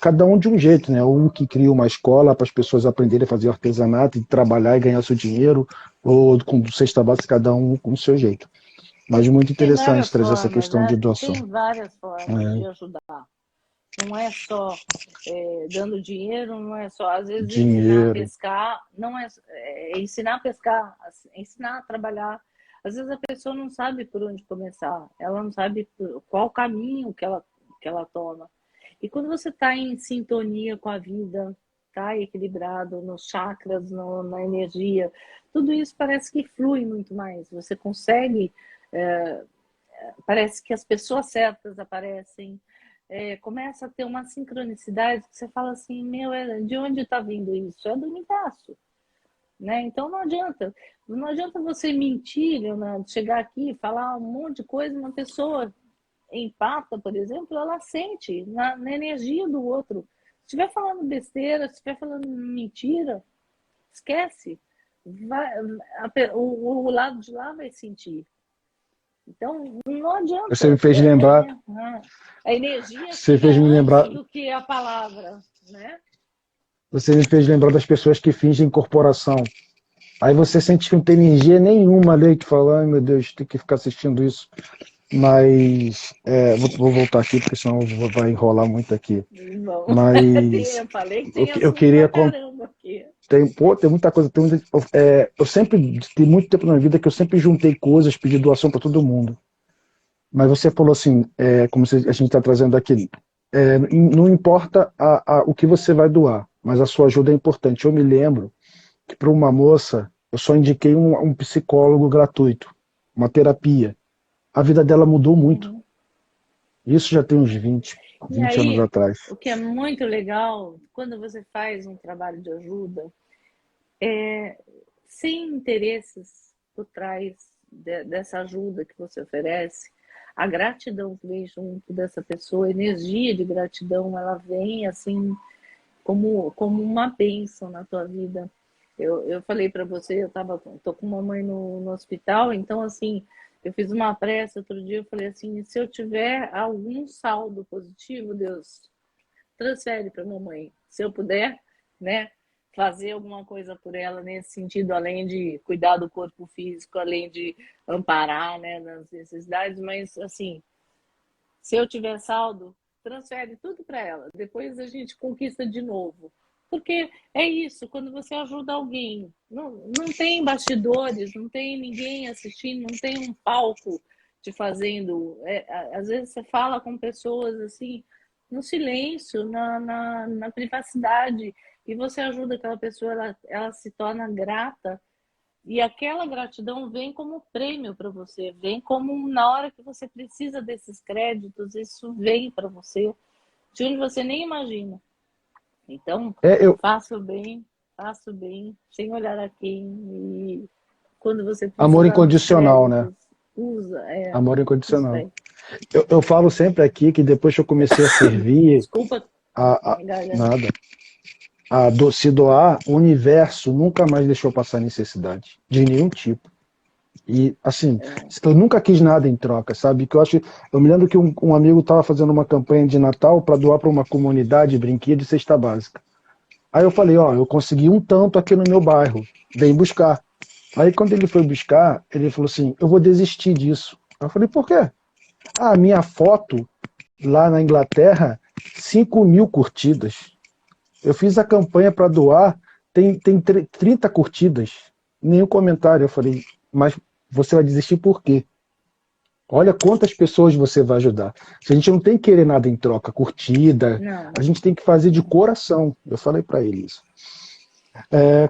cada um de um jeito, né? Um que cria uma escola para as pessoas aprenderem a fazer artesanato e trabalhar e ganhar seu dinheiro, ou com cesta básica, cada um com o seu jeito. Mas muito tem interessante várias trazer essa formas, questão de né? doação. Tem várias formas É, de ajudar. Não é só dando dinheiro, não é só, às vezes, ensinar a dinheiro. pescar, não é ensinar a pescar, ensinar a trabalhar. Às vezes a pessoa não sabe por onde começar, ela não sabe qual caminho que ela toma. E quando você está em sintonia com a vida, está equilibrado nos chakras, na energia, tudo isso parece que flui muito mais. Você consegue, é, parece que as pessoas certas aparecem, começa a ter uma sincronicidade que você fala assim, meu, de onde está vindo isso? É do universo, né? Então não adianta você mentir, Leonardo, chegar aqui e falar um monte de coisa, uma pessoa empata, por exemplo, ela sente na energia do outro. Se estiver falando besteira, se estiver falando mentira, esquece. Vai, o lado de lá vai sentir. Então, não Você me adianta. fez lembrar, A energia você chega fez me antes lembrar, do que a palavra, né? você me fez lembrar das pessoas que fingem incorporação. Aí você sente que não tem energia nenhuma ali que fala: ai meu Deus, tem que ficar assistindo isso. Mas vou voltar aqui porque senão vai enrolar muito aqui. Bom, Mas eu falei que eu, tem eu assunto queria pra caramba aqui. tem muita coisa. Eu sempre tem muito tempo na minha vida que eu sempre juntei coisas, pedi doação para todo mundo. Mas você falou assim, como a gente está trazendo aqui, não importa o que você vai doar, mas a sua ajuda é importante. Eu me lembro que para uma moça eu só indiquei um psicólogo gratuito, uma terapia. A vida dela mudou muito. Uhum. Isso já tem uns E 20 anos aí, atrás. o que é muito legal, quando você faz um trabalho de ajuda, sem interesses por trás dessa ajuda que você oferece, a gratidão que vem junto dessa pessoa, a energia de gratidão, ela vem assim como uma bênção na tua vida. Eu falei para você, tô com uma mãe no hospital, então assim, Eu fiz uma prece outro dia, eu falei assim, se eu tiver algum saldo positivo, Deus, transfere para mamãe. Se eu puder, né, fazer alguma coisa por ela nesse sentido, além de cuidar do corpo físico, além de amparar, né, nas necessidades, mas assim, se eu tiver saldo, transfere tudo para ela. Depois a gente conquista de novo. Porque é isso, quando você ajuda alguém, não tem bastidores, não tem ninguém assistindo, não tem um palco te fazendo. Às vezes você fala com pessoas assim, no silêncio, na privacidade, e você ajuda aquela pessoa, ela se torna grata e aquela gratidão vem como prêmio para você, vem como na hora que você precisa desses créditos, isso vem para você, de onde você nem imagina. Então, É, eu, faço bem, sem olhar a quem. E quando você amor precisar dos incondicional, né? créditos, usa, Amor isso incondicional. aí. Eu falo sempre aqui que depois que eu comecei a servir, Desculpa, a minha garganta. nada, se doar, o universo nunca mais deixou passar necessidade, de nenhum tipo. E, assim, eu nunca quis nada em troca, sabe? Eu me lembro que um amigo estava fazendo uma campanha de Natal para doar para uma comunidade brinquedo e cesta básica. Aí eu falei, ó, eu consegui um tanto aqui no meu bairro, vem buscar. Aí quando ele foi buscar, ele falou assim, eu vou desistir disso. Eu falei, por quê? Ah, minha foto lá na Inglaterra, 5.000 curtidas. Eu fiz a campanha para doar, tem 30 curtidas, nenhum comentário. Eu falei, mas você vai desistir por quê? Olha quantas pessoas você vai ajudar. Se a gente não tem que querer nada em troca, curtida, Não, a gente tem que fazer de não. coração. Eu falei para ele isso.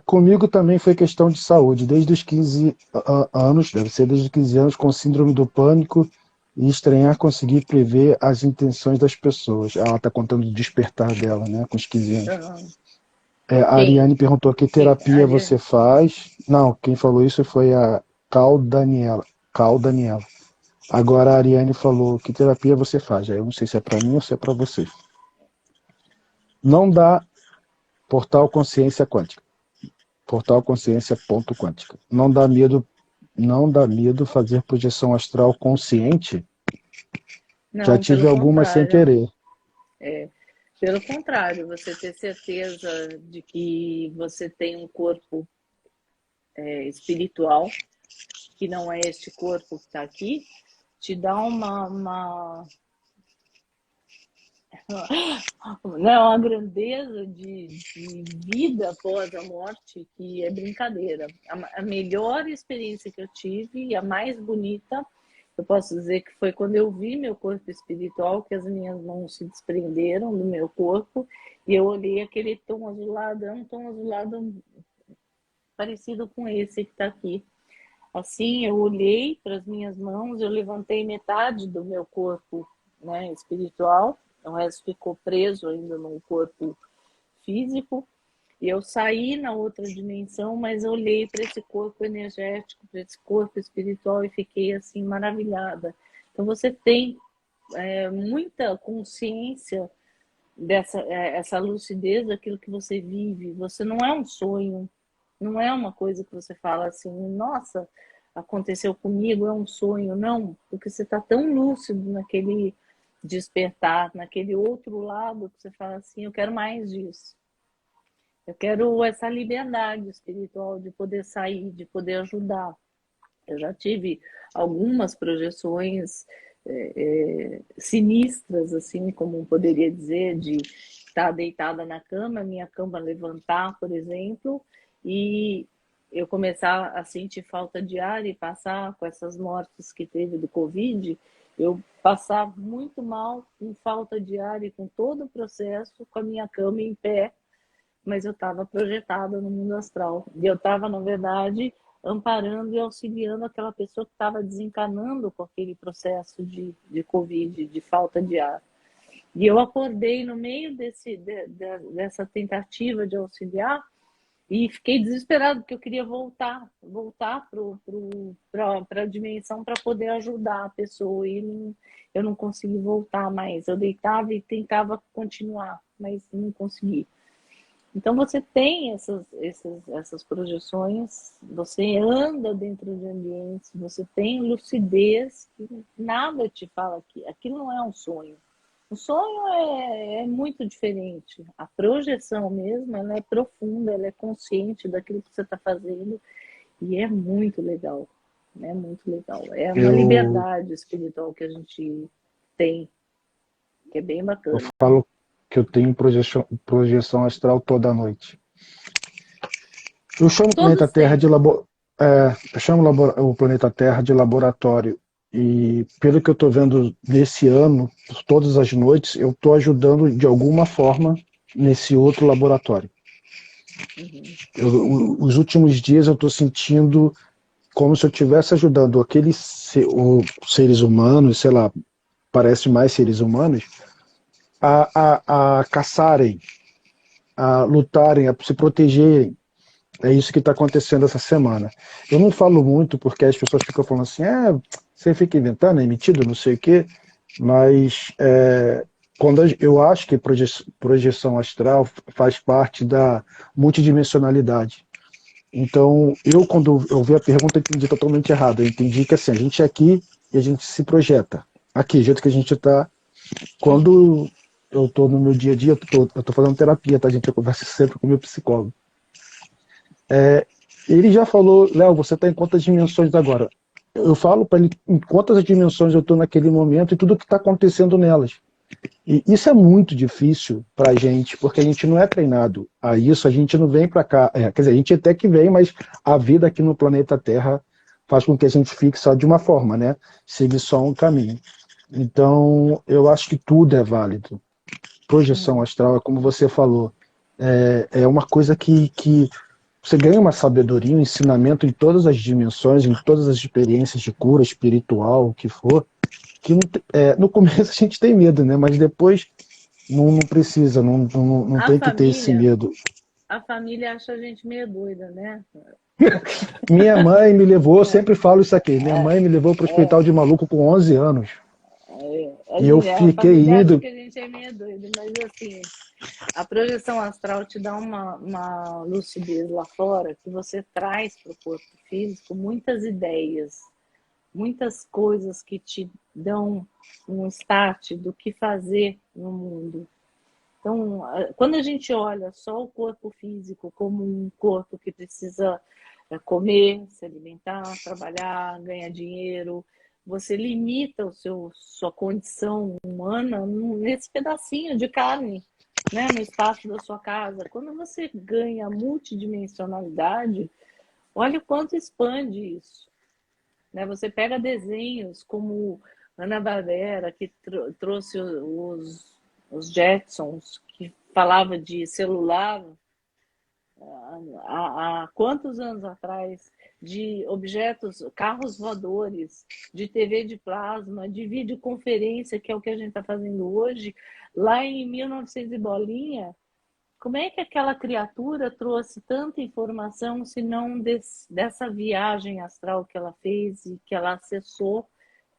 Comigo também foi questão de saúde. Desde os 15 anos, deve ser desde os 15 anos, com síndrome do pânico e estranhar conseguir prever as intenções das pessoas. Ela está contando o despertar dela, né, com os 15 anos. Uhum. A Quem? Ariane perguntou que Quem? terapia você faz. Não, quem falou isso foi a Cal Daniela. Cal Daniela. Agora a Ariane falou que terapia você faz. Aí eu não sei se é para mim ou se é para você. Não dá portal consciência quântica. Portal consciência ponto quântica. Não dá medo fazer projeção astral consciente? Já Não, tive pelo algumas sem contrário. querer. Pelo contrário, você ter certeza de que você tem um corpo espiritual, que não é este corpo que está aqui, te dá uma grandeza de vida após a morte que é brincadeira. A melhor experiência que eu tive e a mais bonita, eu posso dizer que foi quando eu vi meu corpo espiritual, que as minhas mãos se desprenderam do meu corpo e eu olhei aquele tom azulado, é um tom azulado parecido com esse que está aqui. Assim, eu olhei para as minhas mãos, eu levantei metade do meu corpo, né, espiritual, o resto ficou preso ainda no corpo físico, e eu saí na outra dimensão, mas eu olhei para esse corpo energético, para esse corpo espiritual e fiquei assim maravilhada. Então você tem muita consciência dessa essa lucidez daquilo que você vive. Você não é um sonho, não é uma coisa que você fala assim, nossa, aconteceu comigo, é um sonho. Não, porque você está tão lúcido naquele despertar, naquele outro lado, que você fala assim, eu quero mais disso. Eu quero essa liberdade espiritual de poder sair, de poder ajudar. Eu já tive algumas projeções sinistras, assim, como poderia dizer, de estar deitada na cama, minha cama levantar, por exemplo, e eu começar a sentir falta de ar e passar com essas mortes que teve do Covid, eu passar muito mal com falta de ar e com todo o processo com a minha cama em pé, mas eu estava projetada no mundo astral. E eu estava, na verdade, amparando e auxiliando aquela pessoa que estava desencanando com aquele processo de Covid, de falta de ar. E eu acordei no meio dessa tentativa de auxiliar e fiquei desesperada, porque eu queria voltar para a dimensão para poder ajudar a pessoa. E eu não consegui voltar mais. Eu deitava e tentava continuar, mas não consegui. Então você tem essas projeções, você anda dentro de ambientes, você tem lucidez, que nada te fala que aquilo não é um sonho. O sonho é muito diferente. A projeção mesmo, ela é profunda, ela é consciente daquilo que você está fazendo e é muito legal. É muito legal. É uma Eu, liberdade espiritual que a gente tem, que é bem eu bacana. falo que eu tenho projeção astral toda noite. Eu chamo o planeta Todos Terra têm. eu chamo o planeta Terra de laboratório. E pelo que eu estou vendo nesse ano, todas as noites, eu estou ajudando de alguma forma nesse outro laboratório. Uhum. Os últimos dias eu estou sentindo como se eu estivesse ajudando seres humanos, sei lá, parece mais seres humanos, a caçarem, a lutarem, a se protegerem. É isso que está acontecendo essa semana. Eu não falo muito porque as pessoas ficam falando assim, você fica inventando, é metido, não sei o quê, mas quando eu acho que projeção astral faz parte da multidimensionalidade. Então, quando eu vi a pergunta, eu entendi totalmente errado. Eu entendi que assim, a gente é aqui e a gente se projeta. Aqui, do jeito que a gente está. Quando eu estou no meu dia a dia, eu tô fazendo terapia, tá, gente? Eu converso sempre com o meu psicólogo. Ele já falou, Léo, você está em quantas dimensões agora? Eu falo para ele em quantas dimensões eu estou naquele momento e tudo o que está acontecendo nelas. E isso é muito difícil para a gente, porque a gente não é treinado a isso, a gente não vem para cá. Quer dizer, a gente até que vem, mas a vida aqui no planeta Terra faz com que a gente fique só de uma forma, né? Siga só um caminho. Então, eu acho que tudo é válido. Projeção Uhum. astral, é como você falou, é uma coisa que você ganha uma sabedoria, um ensinamento em todas as dimensões, em todas as experiências de cura espiritual, o que for, que no começo a gente tem medo, né? Mas depois não precisa, não A tem que ter esse família, medo. a família acha a gente meio doida, né? Minha mãe me levou, eu É, sempre falo isso aqui, minha mãe me levou para o hospital de maluco com 11 anos. E eu a fiquei família acha indo. que a gente é meio doido, mas assim, a projeção astral te dá uma lucidez lá fora que você traz para o corpo físico muitas ideias, muitas coisas que te dão um start do que fazer no mundo. Então, quando a gente olha só o corpo físico como um corpo que precisa comer, se alimentar, trabalhar, ganhar dinheiro, você limita sua condição humana nesse pedacinho de carne, né, no espaço da sua casa. Quando você ganha multidimensionalidade, olha o quanto expande isso. Né? Você pega desenhos como Hanna-Barbera, que trouxe os Jetsons, que falava de celular há quantos anos atrás, de objetos, carros voadores, de TV de plasma, de videoconferência, que é o que a gente está fazendo hoje, lá em 1900 e bolinha, como é que aquela criatura trouxe tanta informação se não dessa viagem astral que ela fez e que ela acessou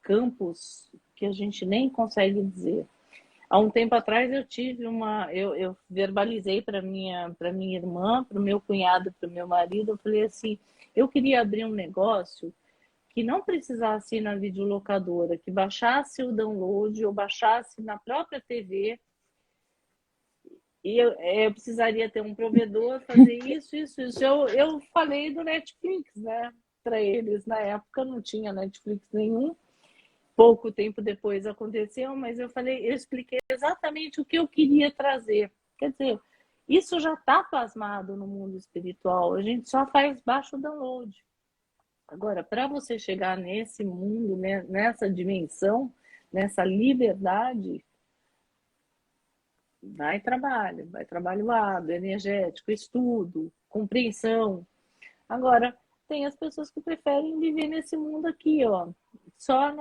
campos que a gente nem consegue dizer? Há um tempo atrás eu tive eu verbalizei para minha irmã, para o meu cunhado, para o meu marido, eu falei assim, eu queria abrir um negócio que não precisasse ir na videolocadora, que baixasse o download ou baixasse na própria TV e eu precisaria ter um provedor, fazer isso, isso, isso. Eu falei do Netflix, né, para eles. Na época não tinha Netflix nenhum. Pouco tempo depois aconteceu, mas eu expliquei exatamente o que eu queria trazer. Quer dizer, isso já está plasmado no mundo espiritual, a gente só faz baixo download. Agora, para você chegar nesse mundo, né, nessa dimensão, nessa liberdade, vai trabalho árduo, energético, estudo, compreensão. Agora, tem as pessoas que preferem viver nesse mundo aqui, ó, só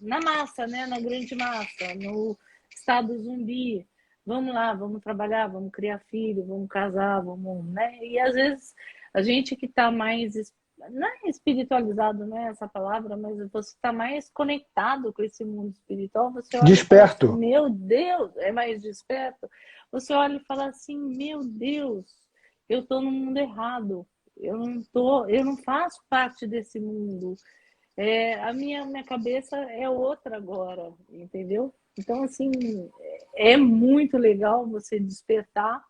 na massa, né? Na grande massa, no estado zumbi. Vamos lá, vamos trabalhar, vamos criar filho, vamos casar, vamos, né? E às vezes a gente que está mais não é espiritualizado, não é essa palavra, mas você está mais conectado com esse mundo espiritual, você olha e fala assim, Desperto. meu Deus, é mais desperto. Você olha e fala assim, meu Deus, eu estou no mundo errado. Eu não faço parte desse mundo. A minha cabeça é outra agora, entendeu? Então, assim, é muito legal você despertar,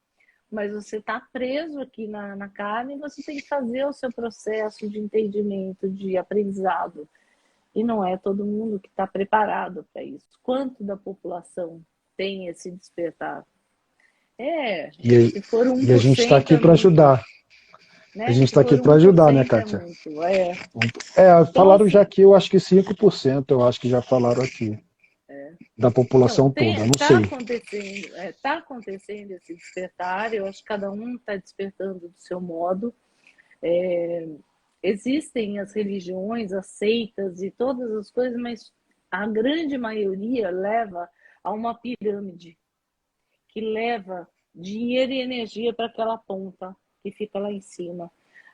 mas você está preso aqui na carne e você tem que fazer o seu processo de entendimento, de aprendizado. E não é todo mundo que está preparado para isso. Quanto da população tem esse despertar? E, Se for e a gente está 1% aqui é para muito, ajudar. A né? gente Se está aqui for para um por ajudar, né, cento é Kátia? muito. Então, Falaram já assim, aqui, eu acho que 5%, eu acho que já falaram aqui, da então, população toda, não tá sei. acontecendo, tá acontecendo esse despertar, eu acho que cada um está despertando do seu modo. Existem as religiões, as seitas e todas as coisas, mas a grande maioria leva a uma pirâmide, que leva dinheiro e energia para aquela ponta que fica lá em cima.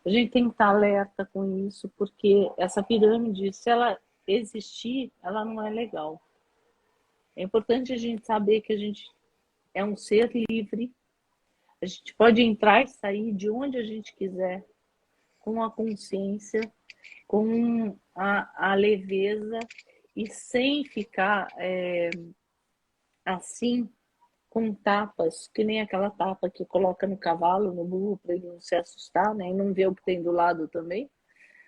A gente tem que estar alerta com isso, porque essa pirâmide, se ela existir, ela não é legal. É importante a gente saber que a gente é um ser livre, a gente pode entrar e sair de onde a gente quiser, com a consciência, com a leveza e sem ficar assim, com tapas, que nem aquela tapa que coloca no cavalo, no burro, para ele não se assustar, né? E não ver o que tem do lado também.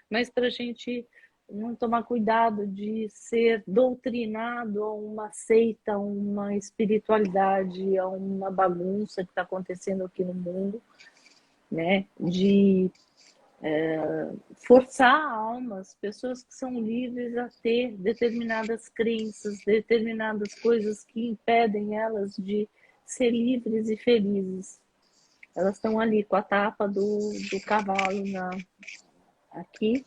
Mas para a gente não tomar cuidado de ser doutrinado a uma seita, a uma espiritualidade, a uma bagunça que está acontecendo aqui no mundo, né? De forçar a alma, as pessoas que são livres a ter determinadas crenças, determinadas coisas que impedem elas de ser livres e felizes. Elas estão ali com a tapa do cavalo aqui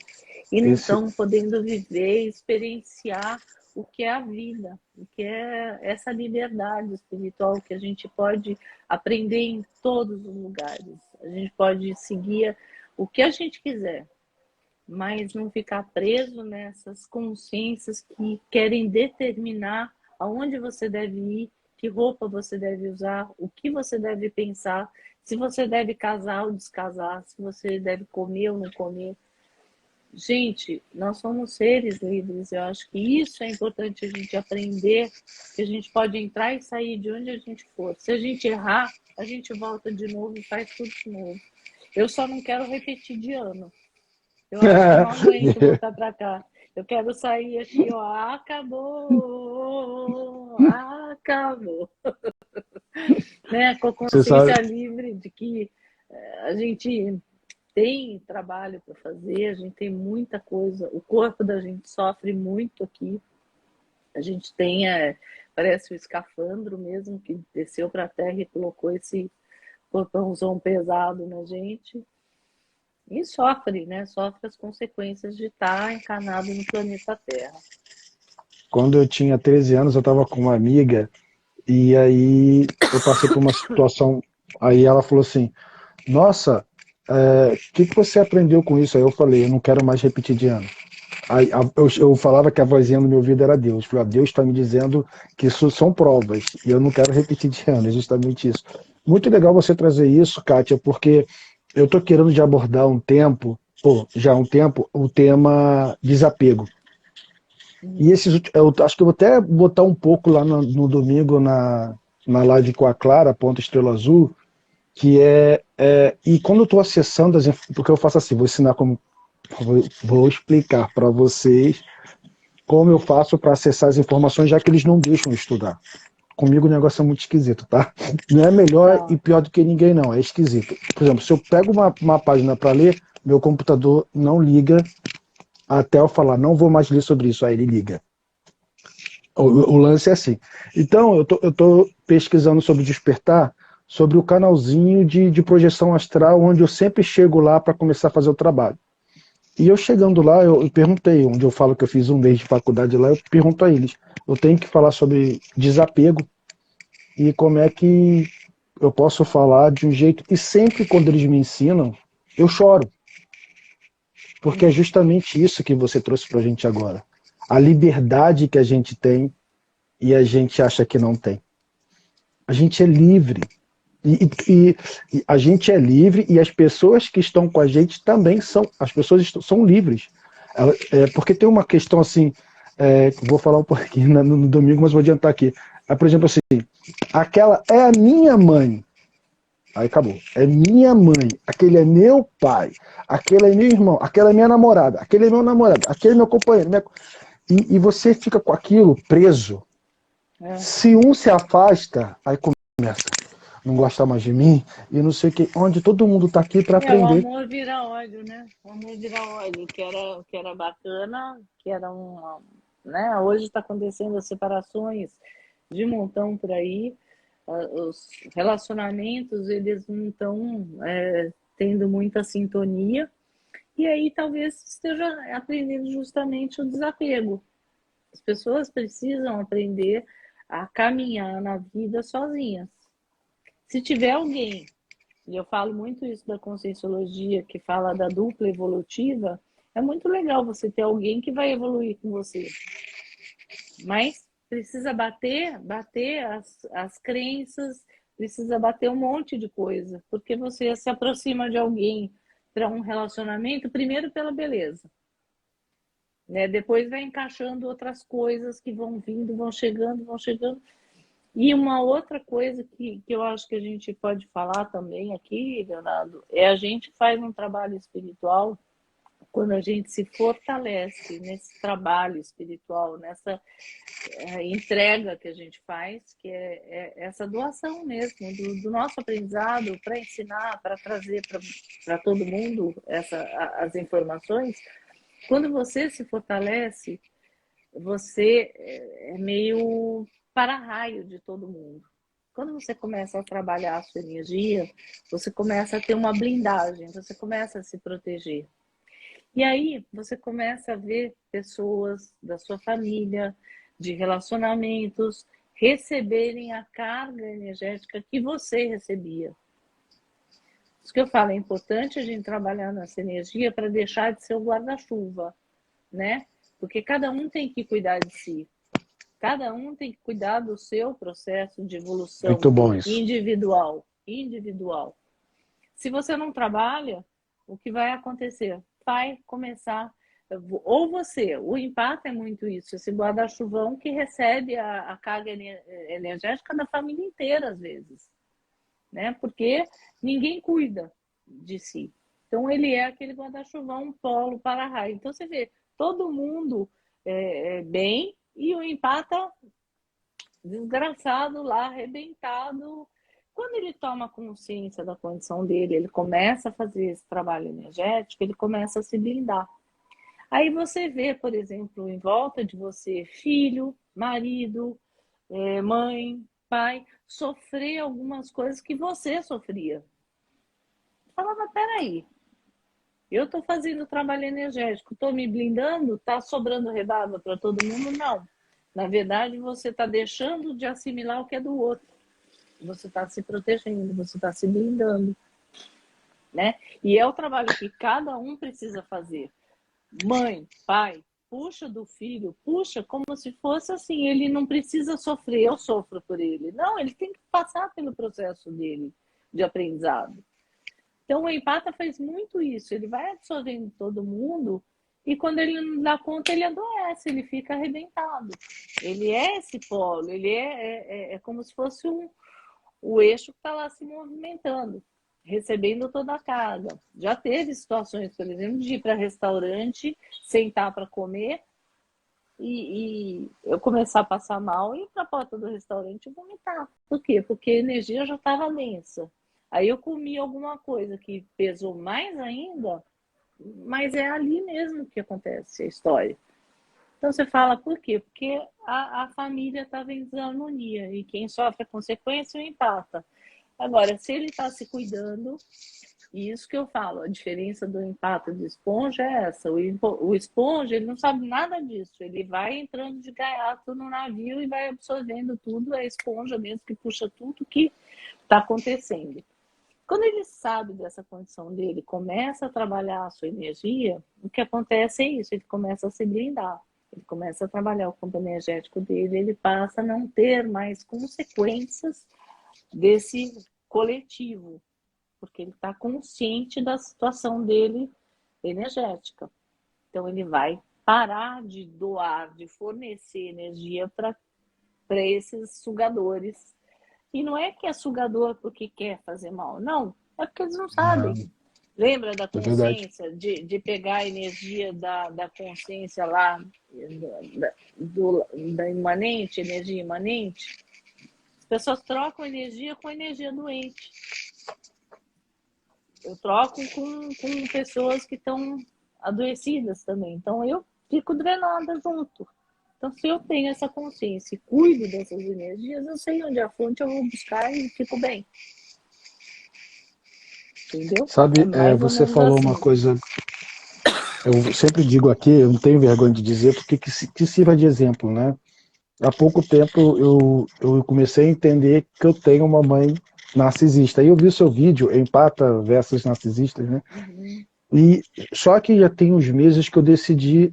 e não Esse, estão podendo viver, experienciar o que é a vida, o que é essa liberdade espiritual que a gente pode aprender em todos os lugares. A gente pode seguir o que a gente quiser, mas não ficar preso nessas consciências que querem determinar aonde você deve ir, que roupa você deve usar, o que você deve pensar, se você deve casar ou descasar, se você deve comer ou não comer. Gente, nós somos seres livres. Eu acho que isso é importante a gente aprender, que a gente pode entrar e sair de onde a gente for. Se a gente errar, a gente volta de novo e faz tudo de novo. Eu só não quero repetir de ano. Eu acho que eu não aguento voltar para cá. Eu quero sair aqui, ó. Acabou! Acabou! Né? Com a você sabe, consciência livre de que a gente tem trabalho para fazer, a gente tem muita coisa. O corpo da gente sofre muito aqui. A gente tem, parece o escafandro mesmo, que desceu para a terra e colocou esse corpãozão pesado na gente. E sofre, né? Sofre as consequências de estar encarnado no planeta Terra. quando eu tinha 13 anos, eu estava com uma amiga, e aí eu passei por uma situação, aí ela falou assim, nossa, que você aprendeu com isso? Aí eu falei, eu não quero mais repetir de ano. Aí, eu falava que a vozinha no meu ouvido era Deus. Eu falei, Deus está me dizendo que isso são provas, e eu não quero repetir de ano, é justamente isso. Muito legal você trazer isso, Kátia, porque eu estou querendo de abordar um tempo, já há um tempo, o tema desapego. E eu acho que eu vou até botar um pouco lá no domingo na live com a Clara, Ponto Estrela Azul, que e quando eu estou acessando porque eu faço assim, vou ensinar como, vou explicar para vocês como eu faço para acessar as informações, já que eles não deixam eu estudar. Comigo o negócio é muito esquisito, tá? Não é melhor e Tá. pior do que ninguém, não, é esquisito. Por exemplo, se eu pego uma página para ler, meu computador não liga até eu falar, não vou mais ler sobre isso, aí ele liga. O lance é assim. Então, eu tô pesquisando sobre despertar, sobre o canalzinho de projeção astral, onde eu sempre chego lá para começar a fazer o trabalho. E eu chegando lá, eu perguntei, onde eu falo que eu fiz um mês de faculdade lá, eu pergunto a eles, eu tenho que falar sobre desapego e como é que eu posso falar de um jeito que sempre quando eles me ensinam, eu choro. porque é justamente isso que você trouxe para a gente agora. A liberdade que a gente tem e a gente acha que não tem. A gente é livre. E a gente é livre e as pessoas que estão com a gente também são. As pessoas são livres. Porque tem uma questão assim, vou falar um pouquinho no domingo, mas vou adiantar aqui. Por exemplo, assim, aquela é a minha mãe. Aí acabou. É minha mãe, aquele é meu pai, aquele é meu irmão, aquela é minha namorada, aquele é meu namorado, aquele é meu companheiro. E você fica com aquilo preso. Se um se afasta, aí começa não gosta mais de mim e não sei o que, onde todo mundo está aqui para O aprender. amor vira ódio, né? O amor vira ódio, que era bacana, que era uma, né? Hoje está acontecendo as separações de montão por aí. Os relacionamentos, eles não estão tendo muita sintonia. E aí talvez esteja aprendendo justamente o desapego. As pessoas precisam aprender a caminhar na vida sozinhas. Se tiver alguém, e eu falo muito isso da conscienciologia, que fala da dupla evolutiva, é muito legal você ter alguém que vai evoluir com você. Mas precisa bater as crenças, precisa bater um monte de coisa, porque você se aproxima de alguém para um relacionamento, primeiro pela beleza, né? Depois vai encaixando outras coisas que vão vindo, vão chegando, vão chegando. E uma outra coisa que eu acho que a gente pode falar também aqui, Leonardo, é a gente faz um trabalho espiritual quando a gente se fortalece nesse trabalho espiritual, nessa entrega que a gente faz, que é essa doação mesmo do nosso aprendizado para ensinar, para trazer para todo mundo as informações. Quando você se fortalece, você é meio para-raio de todo mundo. Quando você começa a trabalhar a sua energia, você começa a ter uma blindagem, você começa a se proteger. E aí você começa a ver pessoas da sua família, de relacionamentos, receberem a carga energética que você recebia. Isso que eu falo, é importante a gente trabalhar nessa energia para deixar de ser o guarda-chuva, né? Porque cada um tem que cuidar de si. Cada um tem que cuidar do seu processo de evolução Muito bom isso. individual. Individual. Se você não trabalha, o que vai acontecer? Vai começar. Ou você, o impacto é muito isso, esse guarda-chuvão que recebe a carga energética da família inteira, às vezes. Né? Porque ninguém cuida de si. Então, ele é aquele guarda-chuvão, um polo para-raio. Então, você vê todo mundo bem e o empata desgraçado lá, arrebentado. Quando ele toma consciência da condição dele, ele começa a fazer esse trabalho energético, ele começa a se blindar. Aí você vê, por exemplo, em volta de você, filho, marido, mãe, pai, sofrer algumas coisas que você sofria. Falava, peraí, eu estou fazendo trabalho energético, estou me blindando, está sobrando redava para todo mundo? Não. Na verdade, você está deixando de assimilar o que é do outro. Você está se protegendo, você está se blindando. Né? E é o trabalho que cada um precisa fazer. Mãe, pai, puxa do filho, puxa como se fosse assim, ele não precisa sofrer, eu sofro por ele. Não, ele tem que passar pelo processo dele de aprendizado. Então o empata faz muito isso, ele vai absorvendo todo mundo e quando ele não dá conta, ele adoece, ele fica arrebentado. Ele é esse polo, ele é como se fosse o eixo que está lá se movimentando, recebendo toda a carga. Já teve situações, por exemplo, de ir para restaurante, sentar para comer e eu começar a passar mal e ir para a porta do restaurante e vomitar. Por quê? Porque a energia já estava densa. Aí eu comi alguma coisa que pesou mais ainda, mas é ali mesmo que acontece a história. Então você fala, por quê? Porque a família estava em desarmonia e quem sofre a consequência é o empata. Agora, se ele está se cuidando, e isso que eu falo, a diferença do empata do esponja é essa. O esponja, ele não sabe nada disso. Ele vai entrando de gaiato no navio e vai absorvendo tudo. É a esponja mesmo que puxa tudo que está acontecendo. Quando ele sabe dessa condição dele, começa a trabalhar a sua energia, o que acontece é isso, ele começa a se blindar, ele começa a trabalhar o campo energético dele, ele passa a não ter mais consequências desse coletivo, porque ele está consciente da situação dele energética. Então ele vai parar de doar, de fornecer energia para esses sugadores. E não é que é sugador porque quer fazer mal, não. É porque eles não sabem. Lembra da É verdade. consciência, de pegar a energia da consciência lá, da imanente, energia imanente? As pessoas trocam energia com energia doente. Eu troco com pessoas que estão adoecidas também. Então eu fico drenada junto. Então, se eu tenho essa consciência e cuido dessas energias, eu sei onde é a fonte, eu vou buscar e fico bem. Entendeu? É Sabe, mais ou você menos falou uma assim. coisa, eu sempre digo aqui, eu não tenho vergonha de dizer, porque que sirva de exemplo, né? Há pouco tempo eu comecei a entender que eu tenho uma mãe narcisista. Aí eu vi o seu vídeo, Empata versus Narcisistas, né? Uhum. E só que já tem uns meses que eu decidi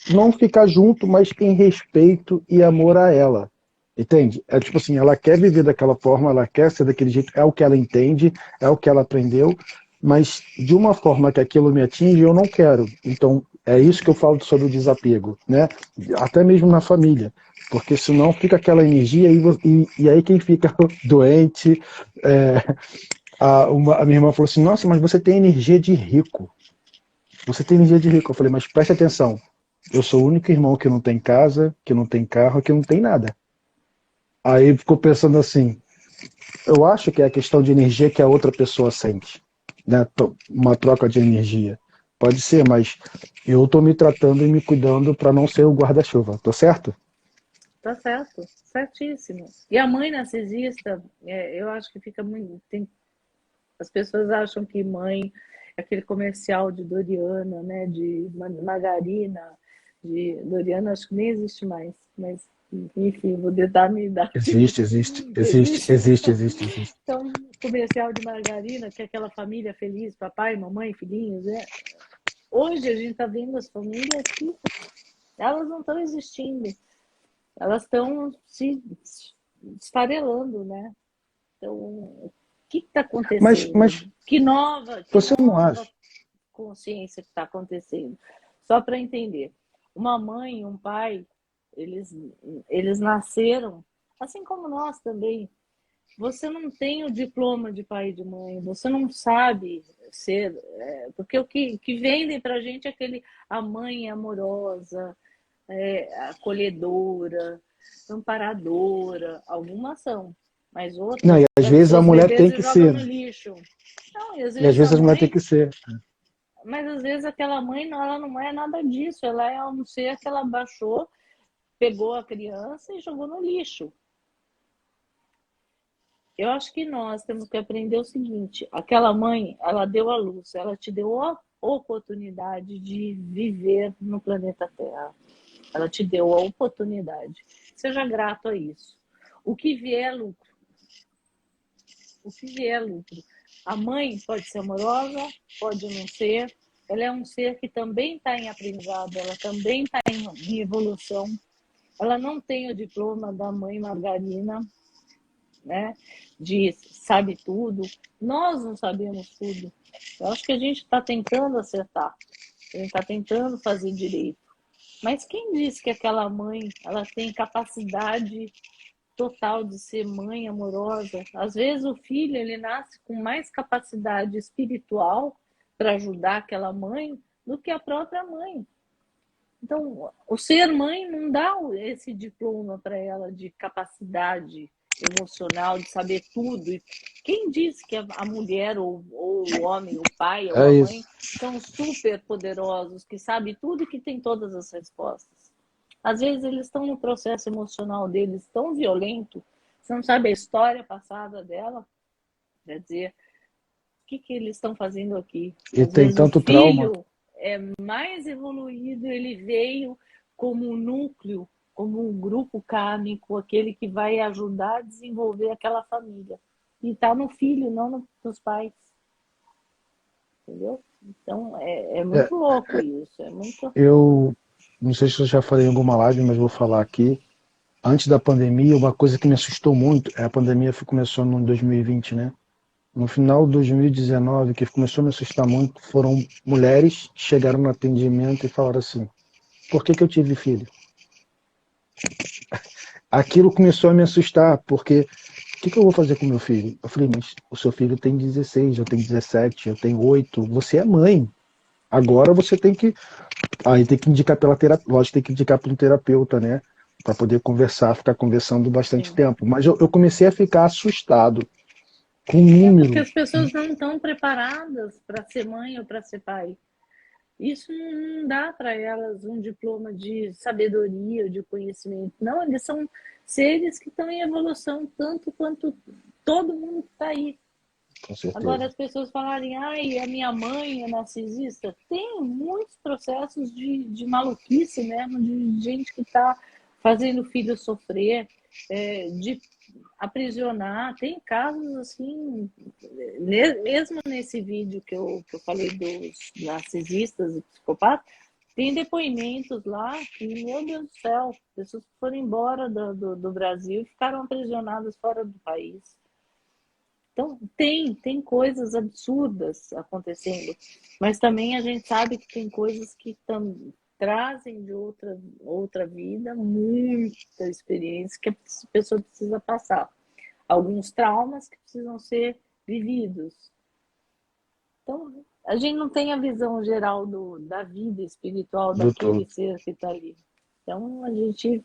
não ficar junto, mas em respeito e amor a ela. Entende? É tipo assim, ela quer viver daquela forma, ela quer ser daquele jeito, é o que ela entende, é o que ela aprendeu, mas de uma forma que aquilo me atinge, eu não quero. Então, é isso que eu falo sobre o desapego, né? Até mesmo na família, porque senão fica aquela energia e aí quem fica doente. A minha irmã falou assim: Nossa, mas você tem energia de rico. Você tem energia de rico. Eu falei: Mas preste atenção. Eu sou o único irmão que não tem casa, que não tem carro, que não tem nada. Aí ficou pensando assim: eu acho que é a questão de energia que a outra pessoa sente, né? Uma troca de energia. Pode ser, mas eu tô me tratando e me cuidando para não ser o guarda-chuva. Tô certo? Tá certo, certíssimo. E a mãe narcisista, eu acho que fica muito. As pessoas acham que mãe é aquele comercial de Doriana, né? De margarina, de Doriana, acho que nem existe mais, mas enfim, vou dar minha idade. Existe, existe, existe, Existe. existe, existe, existe. Então, comercial de margarina, que é aquela família feliz, papai, mamãe, filhinhos, né? Hoje a gente está vendo as famílias que elas não estão existindo, elas estão se esfarelando, né? Então, o que está acontecendo? Mas Que você não acha? nova consciência que está acontecendo? Só para entender, uma mãe e um pai, eles, eles nasceram, assim como nós também. Você não tem o diploma de pai e de mãe, você não sabe ser, porque o que vendem para a gente é a mãe amorosa, acolhedora, amparadora, algumas são, mas Não, outras e às pegam vezes a seus mulher bebês tem e que jogam ser, no né? lixo. Não, e às E às vezes a vezes a mulher tem mãe, que ser. mas às vezes aquela mãe ela não é nada disso, ela é um ser que ela baixou, pegou a criança e jogou no lixo. Eu acho que nós temos que aprender o seguinte: aquela mãe, ela deu a luz, ela te deu a oportunidade de viver no planeta Terra. Ela te deu a oportunidade. Seja grato a isso. O que vier é lucro. O que vier é lucro. A mãe pode ser amorosa, pode não ser. Ela é um ser que também está em aprendizado, ela também está em evolução. Ela não tem o diploma da mãe Margarina, né? De sabe tudo. Nós não sabemos tudo. Eu acho que a gente está tentando acertar. A gente está tentando fazer direito. Mas quem disse que aquela mãe ela tem capacidade total de ser mãe amorosa? Às vezes o filho ele nasce com mais capacidade espiritual para ajudar aquela mãe do que a própria mãe. Então, o ser mãe não dá esse diploma para ela de capacidade emocional, de saber tudo. E quem disse que a mulher, ou o homem, o pai ou É a isso. mãe são super poderosos, que sabem tudo e que têm todas as respostas? Às vezes eles estão no processo emocional deles tão violento, você não sabe a história passada dela, quer dizer, que eles estão fazendo aqui? E Às tem vezes o tanto trauma. filho é mais evoluído, ele veio como um núcleo, como um grupo kármico, aquele que vai ajudar a desenvolver aquela família. E tá no filho, não nos pais. Entendeu? Então, é É, muito louco isso. É muito... eu não sei se eu já falei em alguma live, mas vou falar aqui. Antes da pandemia, uma coisa que me assustou muito, a pandemia começou no 2020, né? No final de 2019, que começou a me assustar muito, foram mulheres que chegaram no atendimento e falaram assim: por que que eu tive filho? Aquilo começou a me assustar, porque o que que eu vou fazer com meu filho? Eu falei, mas o seu filho tem 16, eu tenho 17, eu tenho 8, você é mãe. Agora você tem que. Aí tem que indicar pela terapia, lógico, tem que indicar para um terapeuta, né? Para poder conversar, ficar conversando bastante Sim. tempo. Mas eu comecei a ficar assustado com É porque as números. pessoas não estão preparadas para ser mãe ou para ser pai. Isso não dá para elas um diploma de sabedoria ou de conhecimento. Não, eles são seres que estão em evolução tanto quanto todo mundo que está aí. Com Agora, certeza. as pessoas falarem, ai, a minha mãe é narcisista, tem muitos processos de maluquice mesmo, de gente que está fazendo o filho sofrer, de aprisionar. Tem casos assim, mesmo nesse vídeo que eu falei dos narcisistas e psicopatas, tem depoimentos lá que, meu Deus do céu, pessoas que foram embora do Brasil e ficaram aprisionadas fora do país. Então, tem coisas absurdas acontecendo, mas também a gente sabe que tem coisas que trazem de outra vida muita experiência que a pessoa precisa passar. Alguns traumas que precisam ser vividos. Então, a gente não tem a visão geral da vida espiritual Do todo. daquele ser que está ali. Então, a gente,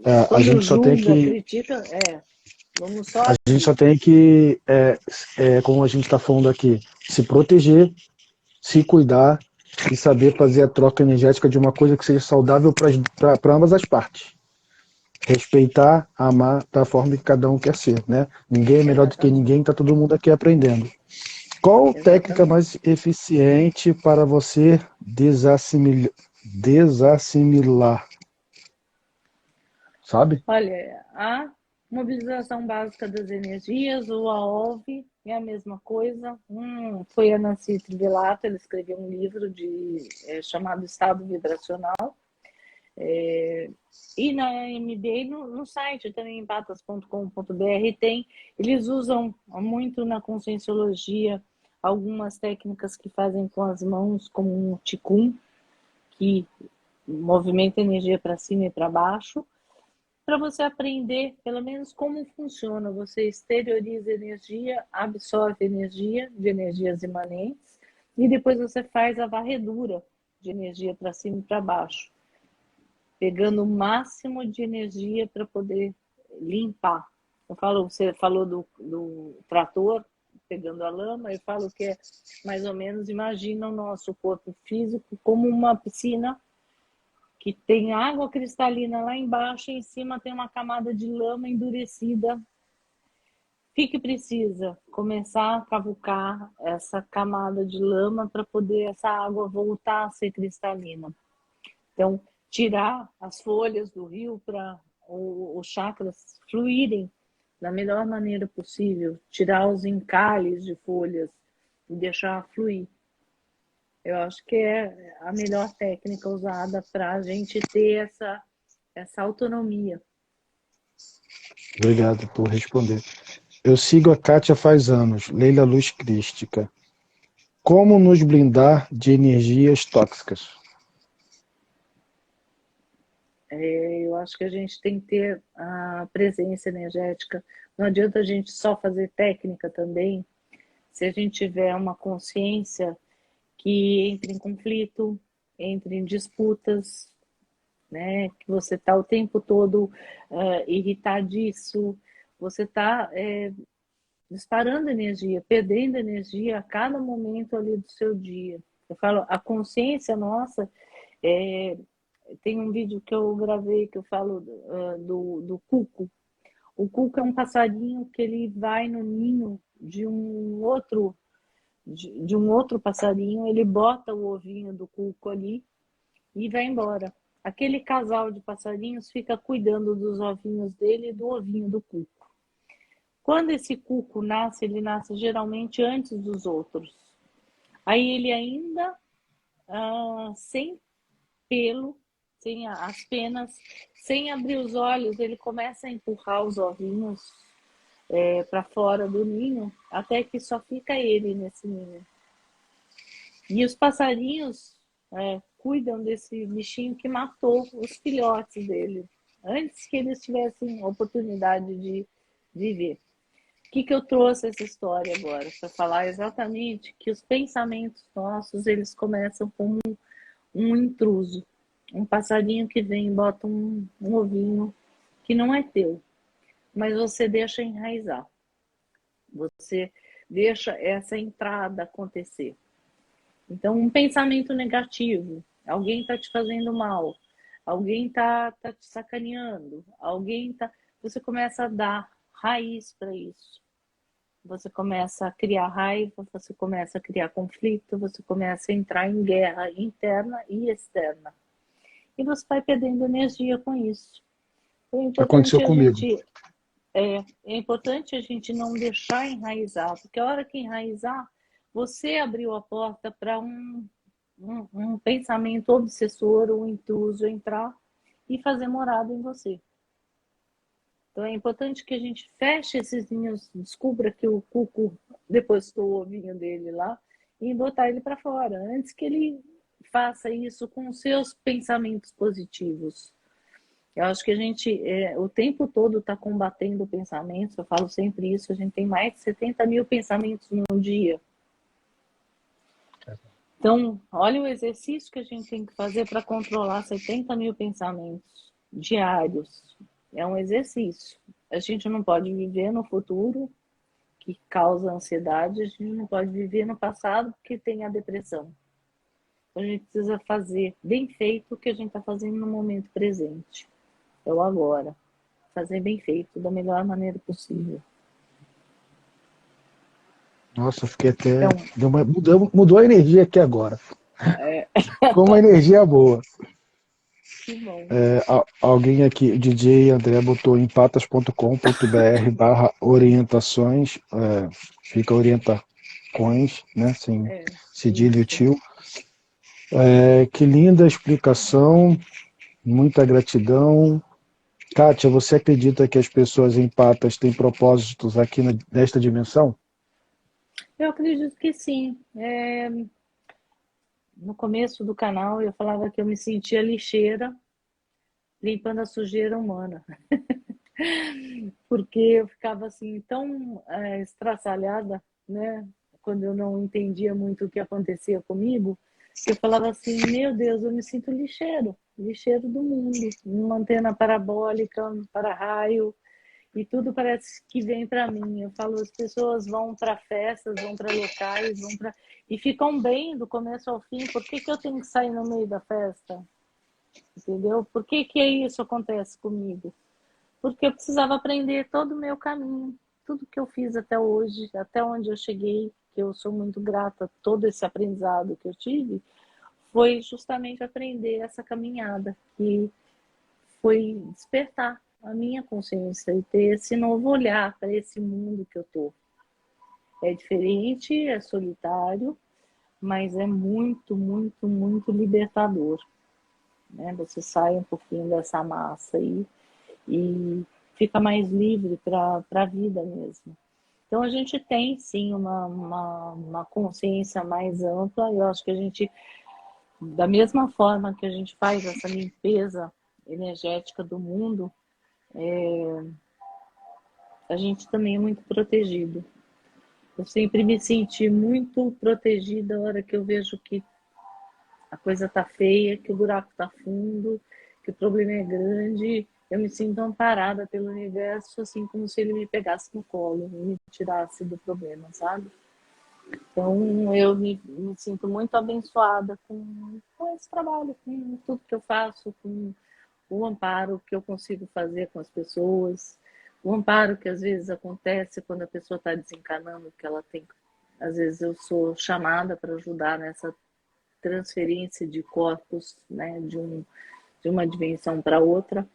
A quando gente só tem julga, que. critica, vamos só A gente só aqui. tem que, como a gente está falando aqui, se proteger, se cuidar e saber fazer a troca energética de uma coisa que seja saudável para ambas as partes. Respeitar, amar da forma que cada um quer ser, né? Ninguém é melhor do que Exatamente. ninguém, tá todo mundo aqui aprendendo. Qual técnica Exatamente. mais eficiente para você desassimilar, sabe? Olha, a mobilização básica das energias, ou a OV, é a mesma coisa. Foi a Nancy Trivelato, ela escreveu um livro chamado Estado Vibracional. E na MBA, no site também, empatas.com.br, eles usam muito na conscienciologia algumas técnicas que fazem com as mãos, como um Qigong, que movimenta energia para cima e para baixo, para você aprender, pelo menos, como funciona. Você exterioriza energia, absorve energia de energias imanentes e depois você faz a varredura de energia para cima e para baixo, pegando o máximo de energia para poder limpar. Você falou do trator pegando a lama, eu falo que é mais ou menos, imagina o nosso corpo físico como uma piscina que tem água cristalina lá embaixo e em cima tem uma camada de lama endurecida. O que precisa? Começar a cavucar essa camada de lama para poder essa água voltar a ser cristalina. Então, tirar as folhas do rio para os chakras fluírem da melhor maneira possível, tirar os encalhes de folhas e deixar fluir. Eu acho que é a melhor técnica usada para a gente ter essa autonomia. Obrigado por responder. Eu sigo a Kátia faz anos, Leila Luz Crística. Como nos blindar de energias tóxicas? Eu acho que a gente tem que ter a presença energética. Não adianta a gente só fazer técnica também, se a gente tiver uma consciência que entre em conflito, entre em disputas, né? Que você está o tempo todo irritadiço, você está disparando energia, perdendo energia a cada momento ali do seu dia. Eu falo, a consciência nossa, é, tem um vídeo que eu gravei que eu falo do cuco. O cuco é um passarinho que ele vai no ninho de um outro passarinho, ele bota o ovinho do cuco ali e vai embora. Aquele casal de passarinhos fica cuidando dos ovinhos dele e do ovinho do cuco. Quando esse cuco nasce, ele nasce geralmente antes dos outros. Aí ele ainda sem pelo, sem as penas, sem abrir os olhos, ele começa a empurrar os ovinhos para fora do ninho, até que só fica ele nesse ninho. E os passarinhos cuidam desse bichinho que matou os filhotes dele, antes que eles tivessem a oportunidade de viver. O que eu trouxe essa história agora? Para falar exatamente que os pensamentos nossos, eles começam como um intruso. Um passarinho que vem e bota um ovinho que não é teu, mas você deixa enraizar. Você deixa essa entrada acontecer. Então, um pensamento negativo, alguém está te fazendo mal, alguém está te sacaneando, você começa a dar raiz para isso. Você começa a criar raiva, você começa a criar conflito, você começa a entrar em guerra interna e externa. E você vai perdendo energia com isso. Então, Aconteceu comigo. é importante a gente não deixar enraizar, porque a hora que enraizar, você abriu a porta para um pensamento obsessor, um intruso entrar e fazer morada em você. Então é importante que a gente feche esses ninhos, descubra que o cuco depositou o ovinho dele lá e botar ele para fora, antes que ele faça isso com os seus pensamentos positivos. Eu acho que a gente o tempo todo está combatendo pensamentos, eu falo sempre isso, a gente tem mais de 70 mil pensamentos no dia. Então, olha o exercício que a gente tem que fazer para controlar 70 mil pensamentos diários. É um exercício. A gente não pode viver no futuro, que causa ansiedade, a gente não pode viver no passado, porque tem a depressão. Então, a gente precisa fazer bem feito o que a gente está fazendo no momento presente. É o agora. Fazer bem feito, da melhor maneira possível. Nossa, fiquei até. Então, Mudou a energia aqui agora. é... Ficou uma energia boa. Que bom. Alguém aqui, o DJ André, botou em patas.com.br/orientações. Fica orientacões, né? Sem cedilha e tio. Que linda explicação. Muita gratidão. Kátia, você acredita que as pessoas empatas têm propósitos aqui nesta dimensão? Eu acredito que sim. No começo do canal eu falava que eu me sentia lixeira limpando a sujeira humana. Porque eu ficava assim tão estraçalhada, né? Quando eu não entendia muito o que acontecia comigo, eu falava assim, meu Deus, eu me sinto lixeiro do mundo, uma antena parabólica, para raio, e tudo parece que vem para mim. Eu falo, as pessoas vão para festas, vão para locais, e ficam bem do começo ao fim. Por que eu tenho que sair no meio da festa? Entendeu? Por que isso acontece comigo? Porque eu precisava aprender todo o meu caminho, tudo que eu fiz até hoje, até onde eu cheguei, que eu sou muito grata a todo esse aprendizado que eu tive, foi justamente aprender essa caminhada, que foi despertar a minha consciência e ter esse novo olhar para esse mundo que eu tô. É diferente, é solitário, mas é muito, muito, muito libertador. Né? Você sai um pouquinho dessa massa aí e fica mais livre para a vida mesmo. Então a gente tem sim uma consciência mais ampla. Eu acho que a gente, da mesma forma que a gente faz essa limpeza energética do mundo, a gente também é muito protegido. Eu sempre me senti muito protegida a hora que eu vejo que a coisa tá feia, que o buraco tá fundo, que o problema é grande. Eu me sinto amparada pelo universo, assim como se ele me pegasse no colo e me tirasse do problema, sabe? Então eu me sinto muito abençoada com esse trabalho, com tudo que eu faço, com o amparo que eu consigo fazer com as pessoas, o amparo que às vezes acontece quando a pessoa está desencanando, que ela tem. Às vezes eu sou chamada para ajudar nessa transferência de corpos, né, de uma dimensão para outra.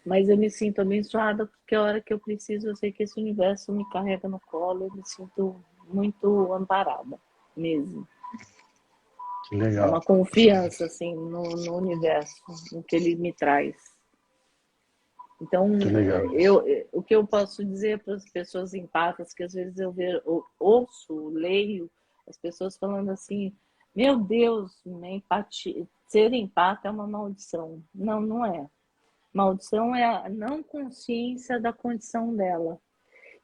Mas eu me sinto abençoada porque a hora que eu preciso, eu sei que esse universo me carrega no colo, eu me sinto muito amparada mesmo. Que É uma legal, confiança assim no universo, no que ele me traz. Então, que legal isso. eu, o que eu posso dizer para as pessoas empatas, que às vezes ouço, leio as pessoas falando assim, meu Deus, né, empatia, ser empata é uma maldição. Não, não é. Maldição é a não consciência da condição dela.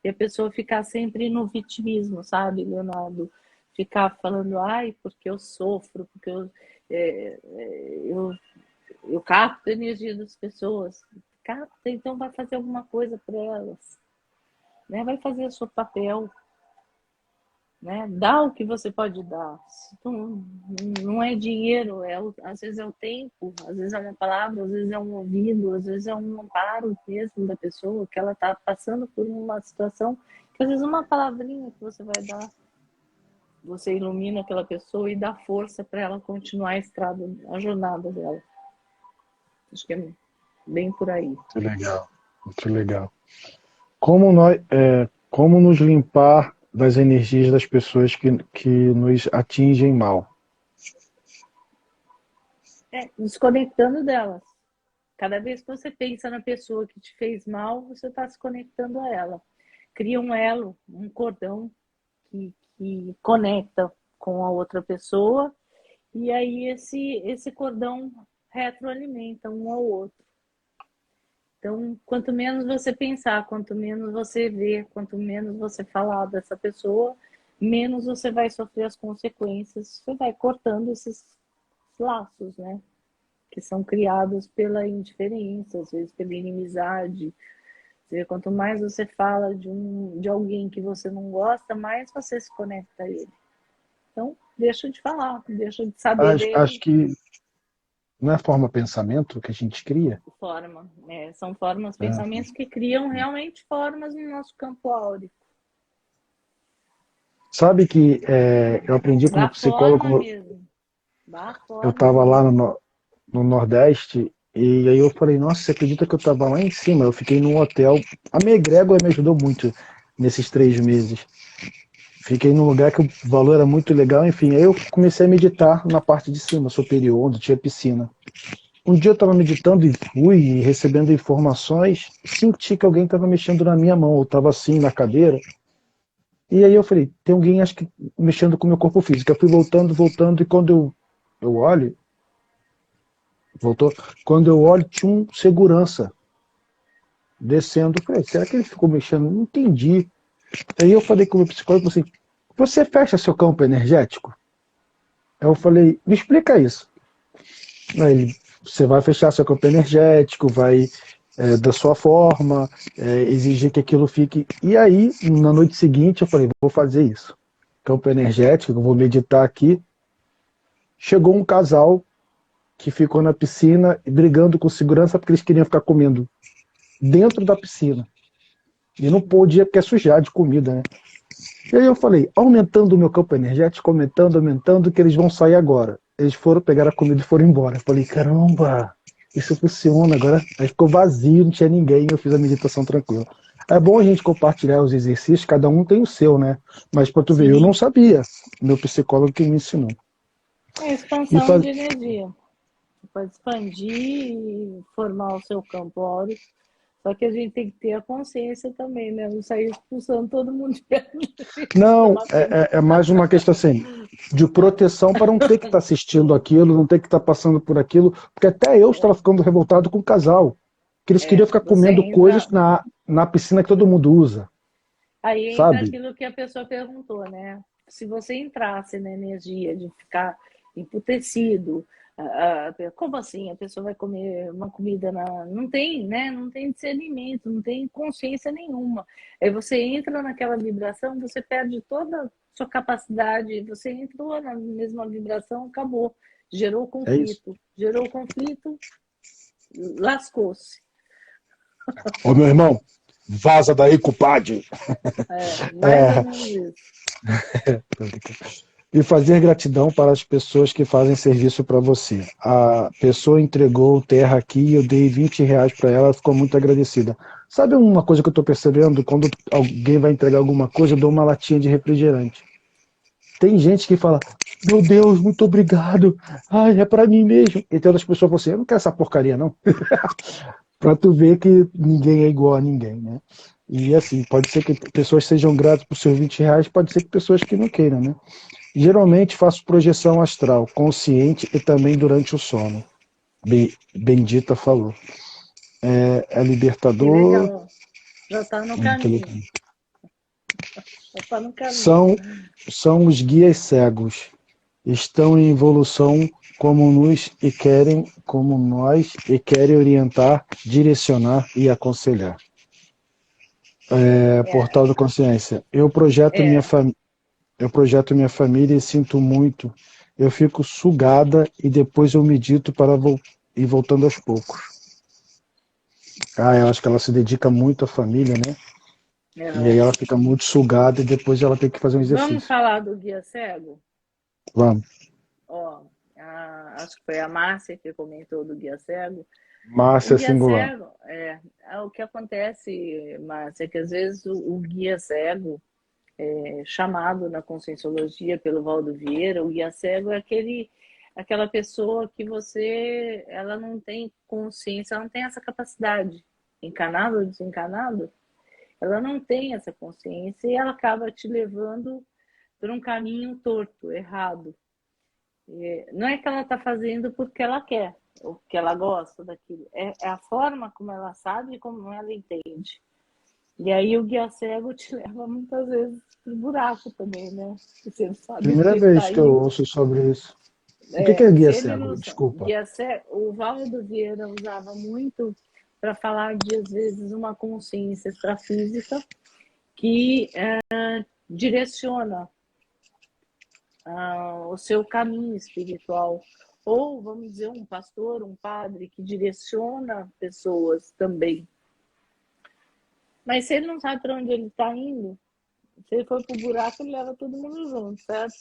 E a pessoa ficar sempre no vitimismo, sabe, Leonardo? Ficar falando, ai, porque eu sofro, porque é, eu, eu capto a energia das pessoas. Capta, então vai fazer alguma coisa para elas. Né? Vai fazer o seu papel. Né? Dá o que você pode dar. Não, não é dinheiro, às vezes é o tempo, às vezes é uma palavra, às vezes é um ouvido, às vezes é um amparo mesmo da pessoa, que ela está passando por uma situação, que às vezes uma palavrinha que você vai dar, você ilumina aquela pessoa e dá força para ela continuar a estrada, a jornada dela. Acho que é bem por aí. Que legal, muito legal. Como nos limpar das energias das pessoas que nos atingem mal? Desconectando delas. Cada vez que você pensa na pessoa que te fez mal, você está se conectando a ela. Cria um elo, um cordão que conecta com a outra pessoa, e aí esse cordão retroalimenta um ao outro. Então, quanto menos você pensar, quanto menos você ver, quanto menos você falar dessa pessoa, menos você vai sofrer as consequências. Você vai cortando esses laços, né? Que são criados pela indiferença, às vezes pela inimizade. Você vê, quanto mais você fala de alguém que você não gosta, mais você se conecta a ele. Então, deixa de falar, deixa de saber Acho dele. que não é forma pensamento que a gente cria? Forma, são formas, É. pensamentos que criam realmente formas no nosso campo áureo. Sabe que eu aprendi como Dá forma psicólogo, mesmo, dá eu forma estava lá mesmo. no Nordeste, e aí eu falei, nossa, você acredita que eu estava lá em cima? Eu fiquei num hotel, a minha egrégora me ajudou muito nesses 3 meses. Fiquei num lugar que o valor era muito legal, enfim, aí eu comecei a meditar na parte de cima, superior, onde tinha piscina. Um dia eu estava meditando e fui recebendo informações, senti que alguém estava mexendo na minha mão, eu estava assim na cadeira, e aí eu falei, tem alguém acho que mexendo com o meu corpo físico. Eu fui voltando, e quando eu olho, voltou, quando eu olho tinha um segurança descendo. Eu falei, será que ele ficou mexendo? Não entendi. Aí eu falei com o meu psicólogo assim, você fecha seu campo energético? Aí eu falei, me explica isso. Aí ele, você vai fechar seu campo energético, vai da sua forma, exigir que aquilo fique. E aí, na noite seguinte, eu falei, vou fazer isso. Campo energético, eu vou meditar aqui. Chegou um casal que ficou na piscina brigando com segurança porque eles queriam ficar comendo dentro da piscina. E não podia porque é sujar de comida, né? E aí eu falei, aumentando o meu campo energético, aumentando, que eles vão sair agora. Eles foram pegar a comida e foram embora. Eu falei, caramba, isso funciona. Agora aí ficou vazio, não tinha ninguém, eu fiz a meditação tranquila. É bom a gente compartilhar os exercícios, cada um tem o seu, né? Mas para tu ver, eu não Sim, sabia. Meu psicólogo que me ensinou. é E expansão faz... de energia. Você pode expandir e formar o seu campo áureo. Só que a gente tem que ter a consciência também, né? Não sair expulsando todo mundo de perto de Não, tomar cuidado. é mais uma questão assim, de proteção para não ter que estar assistindo aquilo, não ter que estar passando por aquilo, porque até eu estava ficando revoltado com o casal, que eles queriam ficar Você comendo coisas entra. na piscina que todo mundo usa, Aí entra sabe? aquilo que a pessoa perguntou, né? Se você entrasse na energia de ficar emputecido, como assim? A pessoa vai comer uma comida na. Não tem, né? Não tem discernimento, não tem consciência nenhuma. Aí você entra naquela vibração, você perde toda a sua capacidade, você entrou na mesma vibração, acabou. É isso. Gerou conflito, lascou-se. Ô meu irmão, vaza daí, culpade. É, mais ou É, menos isso. E fazer gratidão para as pessoas que fazem serviço para você. A pessoa entregou terra aqui, eu dei R$ 20 para ela, ela ficou muito agradecida. Sabe uma coisa que eu estou percebendo? Quando alguém vai entregar alguma coisa, eu dou uma latinha de refrigerante. Tem gente que fala, meu Deus, muito obrigado. Ai, é para mim mesmo. E tem outras pessoas que falam assim, eu não quero essa porcaria, não. Para tu ver que ninguém é igual a ninguém, né? E assim, pode ser que pessoas sejam gratas por seus R$ 20, pode ser que pessoas que não queiram, né? Geralmente faço projeção astral, consciente e também durante o sono. Bendita falou. É Que libertador. legal. Já está no caminho. Já está no caminho. São os guias cegos. Estão em evolução como nós e querem orientar, direcionar e aconselhar. É, Portal da Consciência. é. Eu projeto minha família e sinto muito. Eu fico sugada e depois eu medito para ir voltando aos poucos. Eu acho que ela se dedica muito à família, né? E aí Aham. ela fica muito sugada e depois ela tem que fazer um Vamos exercício. falar do guia cego? Vamos. Ó, acho que foi a Márcia que comentou do guia cego. O Márcia guia Singular. cego, o que acontece, Márcia, é que às vezes o guia cego, chamado na Conscienciologia pelo Valdo Vieira, o guia cego é aquela pessoa que ela não tem consciência, ela não tem essa capacidade, encanado ou desencanado, ela não tem essa consciência e ela acaba te levando por um caminho torto, errado. Não é que ela está fazendo porque ela quer, ou porque ela gosta daquilo, é a forma como ela sabe e como ela entende. E aí o guia cego te leva muitas vezes pro buraco também, né? Você não sabe onde Primeira ele está vez que eu indo. ouço sobre isso. O que é Se guia ele não cego? Desculpa. guia cego, o Valdo Vieira usava muito para falar de às vezes uma consciência extrafísica que direciona o seu caminho espiritual. Ou, vamos dizer, um pastor, um padre que direciona pessoas também. Mas se ele não sabe para onde ele está indo, se ele for para o buraco, ele leva todo mundo junto, certo?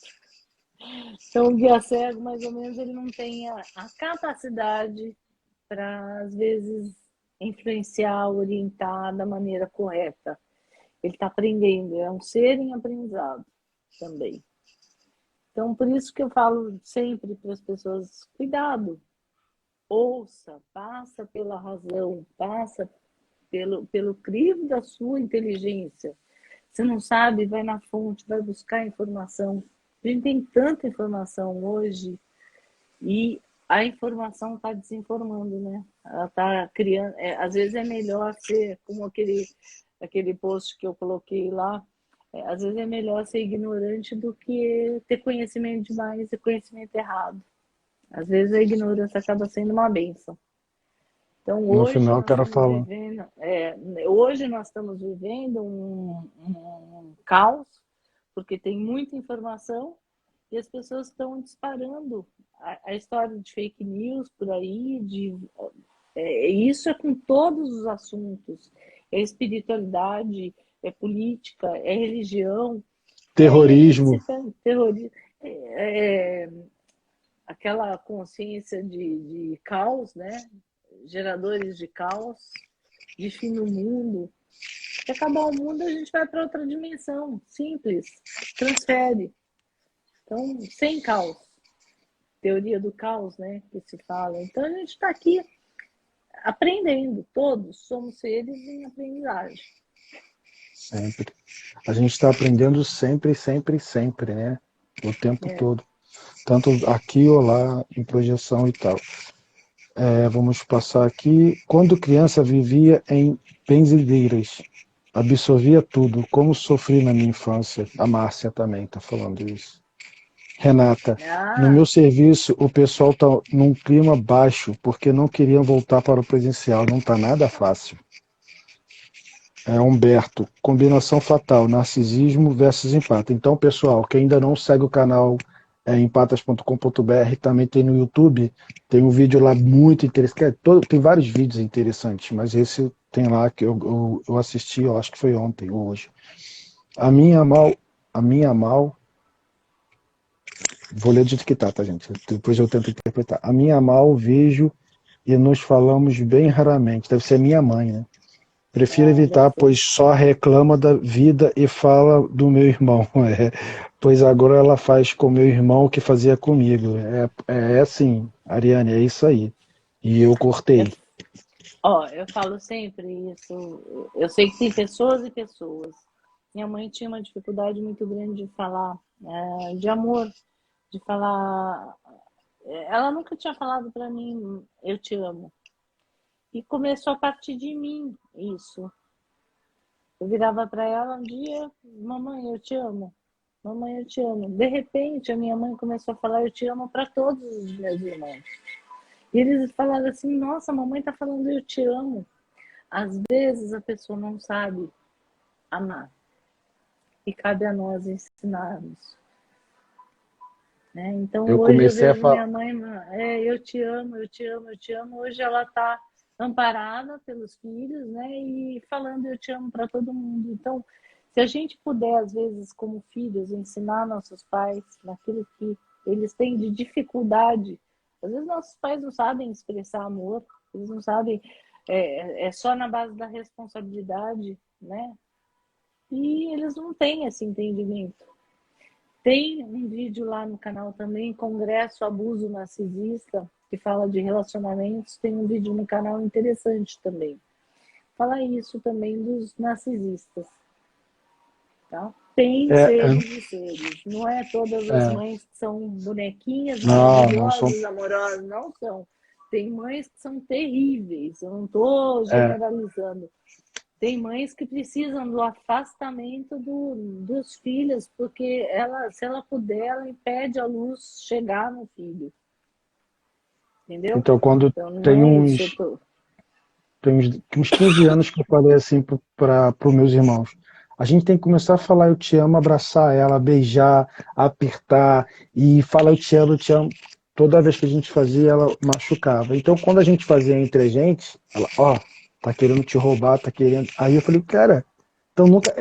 Então, o guia cego, mais ou menos, ele não tem a capacidade para, às vezes, influenciar, orientar da maneira correta. Ele está aprendendo, é um ser em aprendizado também. Então, por isso que eu falo sempre para as pessoas, cuidado, ouça, passa pela razão, passa pelo crivo da sua inteligência. Você não sabe, vai na fonte, vai buscar informação. A gente tem tanta informação hoje e a informação está desinformando, né? Ela está criando. Às vezes é melhor ser como aquele post que eu coloquei lá. Às vezes é melhor ser ignorante do que ter conhecimento demais e conhecimento errado. Às vezes a ignorância acaba sendo uma bênção. Então No final, eu quero falar. hoje nós estamos vivendo um caos, porque tem muita informação e as pessoas estão disparando a história de fake news por aí, isso é com todos os assuntos, é espiritualidade, é política, é religião, e aí a gente se Terrorismo. terroriza, aquela consciência de caos, né? Geradores de caos, de fim do mundo. Se acabar o mundo, a gente vai para outra dimensão, simples, transfere. Então, sem caos. Teoria do caos, né, que se fala. Então, a gente está aqui aprendendo, todos somos seres em aprendizagem. Sempre. A gente está aprendendo sempre, sempre, sempre, né? O tempo todo. Tanto aqui ou lá, em projeção e tal. Vamos passar aqui. Quando criança vivia em benzedeiras, absorvia tudo. Como sofri na minha infância. A Márcia também está falando isso. Renata, no Ah, meu serviço o pessoal está num clima baixo porque não queriam voltar para o presencial. Não está nada fácil. Humberto, combinação fatal, narcisismo versus empata. Então, pessoal, que ainda não segue o canal empatas.com.br, também tem no YouTube, tem um vídeo lá muito interessante, tem vários vídeos interessantes, mas esse tem lá que eu assisti, eu acho que foi ontem ou hoje. A minha mal Vou ler do jeito que tá, gente? Depois eu tento interpretar. A minha mal vejo e nos falamos bem raramente. Deve ser minha mãe, né? Prefiro Deve evitar, ser. pois só reclama da vida e fala do meu irmão. É, pois agora ela faz com meu irmão o que fazia comigo. É assim, Ariane, é isso aí. E eu Eu, cortei. ó, eu falo sempre isso. Eu sei que tem pessoas e pessoas. Minha mãe tinha uma dificuldade muito grande de falar de amor, de falar. Ela nunca tinha falado para mim, eu te amo. E começou a partir de mim isso. Eu virava para ela um dia, mamãe, eu te amo. Mamãe, eu te amo. De repente, a minha mãe começou a falar eu te amo para todos os meus irmãos. E eles falaram assim: nossa, a mamãe está falando eu te amo. Às vezes a pessoa não sabe amar. E cabe a nós ensinarmos. Né? Então Eu hoje eu comecei a vejo falar. minha mãe, eu te amo, eu te amo, eu te amo. Hoje ela está amparada pelos filhos, né? E falando eu te amo para todo mundo. Então, se a gente puder, às vezes, como filhos, ensinar nossos pais naquilo que eles têm de dificuldade. Às vezes nossos pais não sabem expressar amor, eles não sabem, é só na base da responsabilidade, né? E eles não têm esse entendimento. Tem um vídeo lá no canal também, Congresso Abuso Narcisista, que fala de relacionamentos. Tem um vídeo no canal interessante também. Fala isso também dos narcisistas. Tá? Tem É, seres e seres. Não é todas as é, mães que são bonequinhas não, não são. maravilhosas, amorosas. Não são. Tem mães que são terríveis. Eu não estou É, generalizando. Tem mães que precisam do afastamento dos filhos, porque se ela puder, ela impede a luz chegar no filho. Entendeu? então, quando Então não tem é isso. uns, tem uns 15 anos que eu falei assim para os meus irmãos. A gente tem que começar a falar eu te amo, abraçar ela, beijar, apertar e falar eu te amo, eu te amo. Toda vez que a gente fazia, ela machucava. Então, quando a gente fazia entre a gente, ela, ó, tá querendo te roubar, tá querendo. Aí eu falei, cara, então nunca.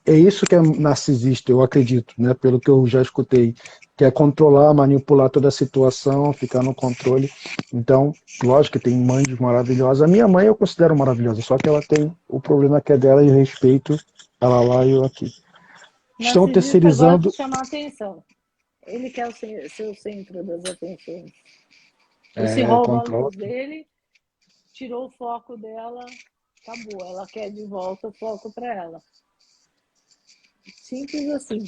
É isso que é narcisista, eu acredito, né? Pelo que eu já escutei. Que é controlar, manipular toda a situação, ficar no controle. Então, lógico que tem mães maravilhosas. A minha mãe eu considero maravilhosa, só que ela tem o problema que é dela e eu respeito ela lá e eu aqui. O Estão narcisista gosta de terceirizando. chamar atenção. Ele quer ser o centro das atenções. E se rouba a Controla. luz dele, tirou o foco dela, acabou. Ela quer de volta o foco para ela. Simples assim.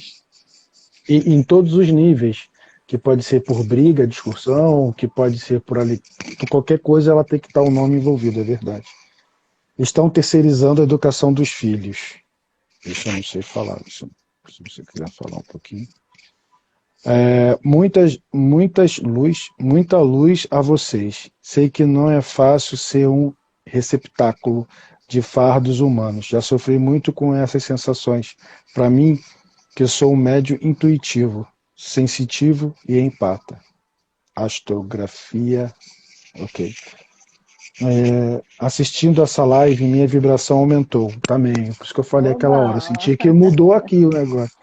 E em todos os níveis, que pode ser por briga, discussão, que pode ser por ali, por qualquer coisa ela tem que estar o nome envolvido, é verdade. Estão terceirizando a educação dos filhos. Isso eu não sei falar, isso, se você quiser falar um pouquinho. Muita luz a vocês. Sei que não é fácil ser um receptáculo de fardos humanos. Já sofri muito com essas sensações. Para mim, que sou um médio intuitivo, sensitivo e empata. Astrografia, ok. Assistindo essa live, minha vibração aumentou também. Por isso que eu falei aquela hora. Eu Oba! senti que mudou aqui o negócio.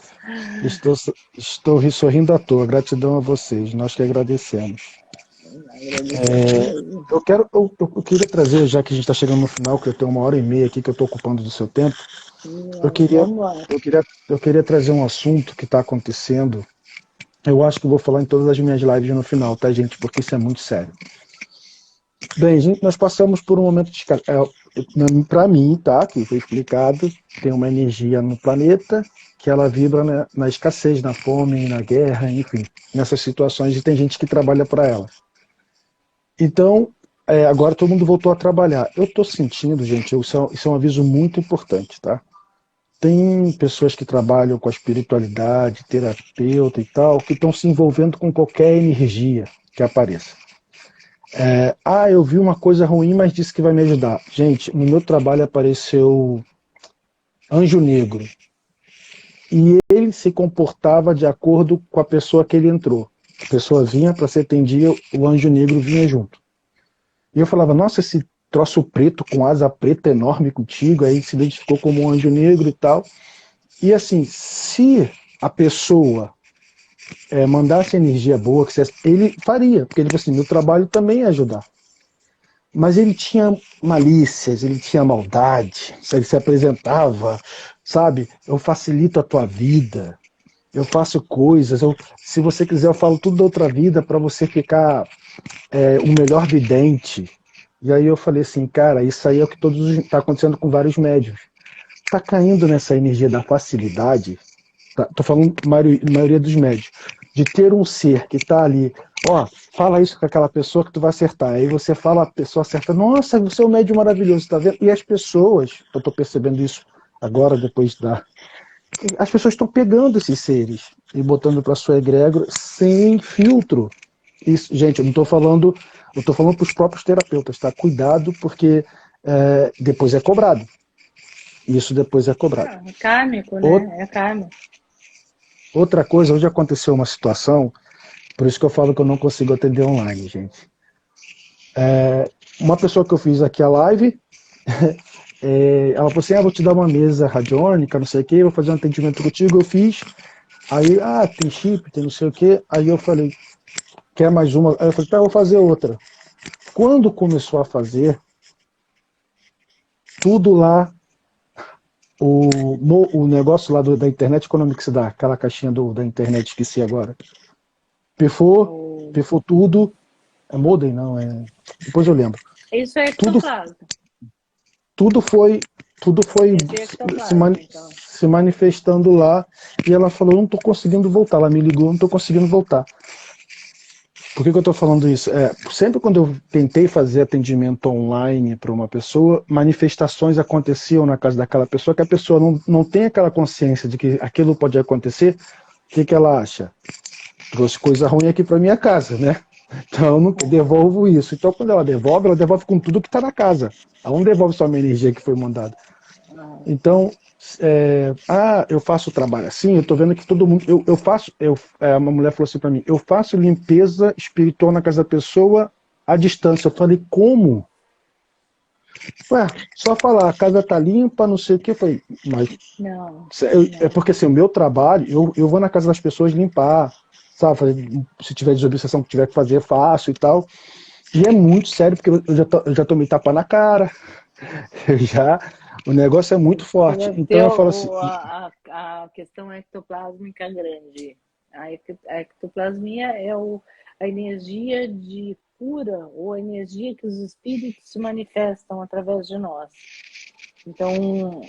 Estou, estou sorrindo à toa. Gratidão a vocês. Nós que agradecemos. Agradecemos mesmo. Eu queria trazer, já que a gente está chegando no final, que eu tenho 1h30 aqui que eu estou ocupando do seu tempo, eu queria, Vamos lá. eu queria trazer um assunto que está acontecendo. Eu acho que eu vou falar em todas as minhas lives no final, tá, gente? Porque isso é muito sério. Bem, gente, nós passamos por um momento de. Para mim, tá? Que foi explicado, tem uma energia no planeta que ela vibra na escassez, na fome, na guerra, enfim, nessas situações, e tem gente que trabalha para ela. Então, agora todo mundo voltou a trabalhar. Eu estou sentindo, gente, isso é um aviso muito importante, tá? Tem pessoas que trabalham com a espiritualidade, terapeuta e tal, que estão se envolvendo com qualquer energia que apareça. Eu vi uma coisa ruim, mas disse que vai me ajudar. Gente, no meu trabalho apareceu anjo negro. E ele se comportava de acordo com a pessoa que ele entrou. A pessoa vinha para ser atendida, o anjo negro vinha junto. E eu falava, nossa, esse troço preto com asa preta enorme contigo, aí se identificou como um anjo negro e tal. E assim, se a pessoa mandasse energia boa, ele faria, porque ele falou assim, meu trabalho também é ajudar. Mas ele tinha malícias, ele tinha maldade, ele se apresentava, sabe? Eu facilito a tua vida, eu faço coisas, se você quiser eu falo tudo da outra vida para você ficar o melhor vidente. E aí eu falei assim, cara, isso aí é o que está acontecendo com vários médios. Está caindo nessa energia da facilidade, tá, tô falando maioria dos médios, de ter um ser que está ali, ó, fala isso com aquela pessoa que tu vai acertar. Aí você fala, a pessoa acerta, nossa, você é um médium maravilhoso, tá vendo? E as pessoas, eu tô percebendo isso agora, depois da. As pessoas estão pegando esses seres e botando para sua egrégora sem filtro. Isso, gente, eu tô falando para os próprios terapeutas, tá? Cuidado, porque depois é cobrado. Isso depois é cobrado. É kármico, Outra né? É karma. outra coisa, hoje aconteceu uma situação, por isso que eu falo que eu não consigo atender online, gente. Uma pessoa que eu fiz aqui a live, ela falou assim, vou te dar uma mesa radiônica, não sei o que, vou fazer um atendimento contigo, eu fiz. Aí, tem chip, tem não sei o que. Aí eu falei, quer mais uma? Aí eu falei, tá, eu vou fazer outra. Quando começou a fazer, tudo lá, o negócio lá da internet, qual é o nome que se dá? Aquela caixinha da internet, esqueci agora. Pifou, O... pifou tudo. É modem, não, depois eu lembro. Isso é Tudo, ectoplasma. tudo foi, tudo foi Esse é se, ectoplasma, então. se manifestando lá. E ela falou, eu não estou conseguindo voltar. Ela me ligou, não estou conseguindo voltar. Por que eu estou falando isso? Sempre quando eu tentei fazer atendimento online para uma pessoa, manifestações aconteciam na casa daquela pessoa que a pessoa não tem aquela consciência de que aquilo pode acontecer. O que ela acha? Trouxe coisa ruim aqui para minha casa, né? Então eu não devolvo isso. Então quando ela devolve com tudo que está na casa. Ela não devolve só a minha energia que foi mandada. Ah, Então, eu faço o trabalho assim, eu tô vendo que todo mundo. Eu faço. Uma mulher falou assim para mim: eu faço limpeza espiritual na casa da pessoa à distância. Eu falei: como? Ué, só falar, a casa tá limpa, não sei o que. Eu falei: mas. não, É não. porque assim, o meu trabalho, eu vou na casa das pessoas limpar, sabe? Se tiver desobsessão que tiver que fazer, faço e tal. E é muito sério, porque eu já tomei tapa na cara, eu já. O negócio é muito Você forte. deve Então ter eu falo assim. a questão ectoplásmica grande. A ectoplasmia é a energia de cura ou a energia que os espíritos se manifestam através de nós. Então,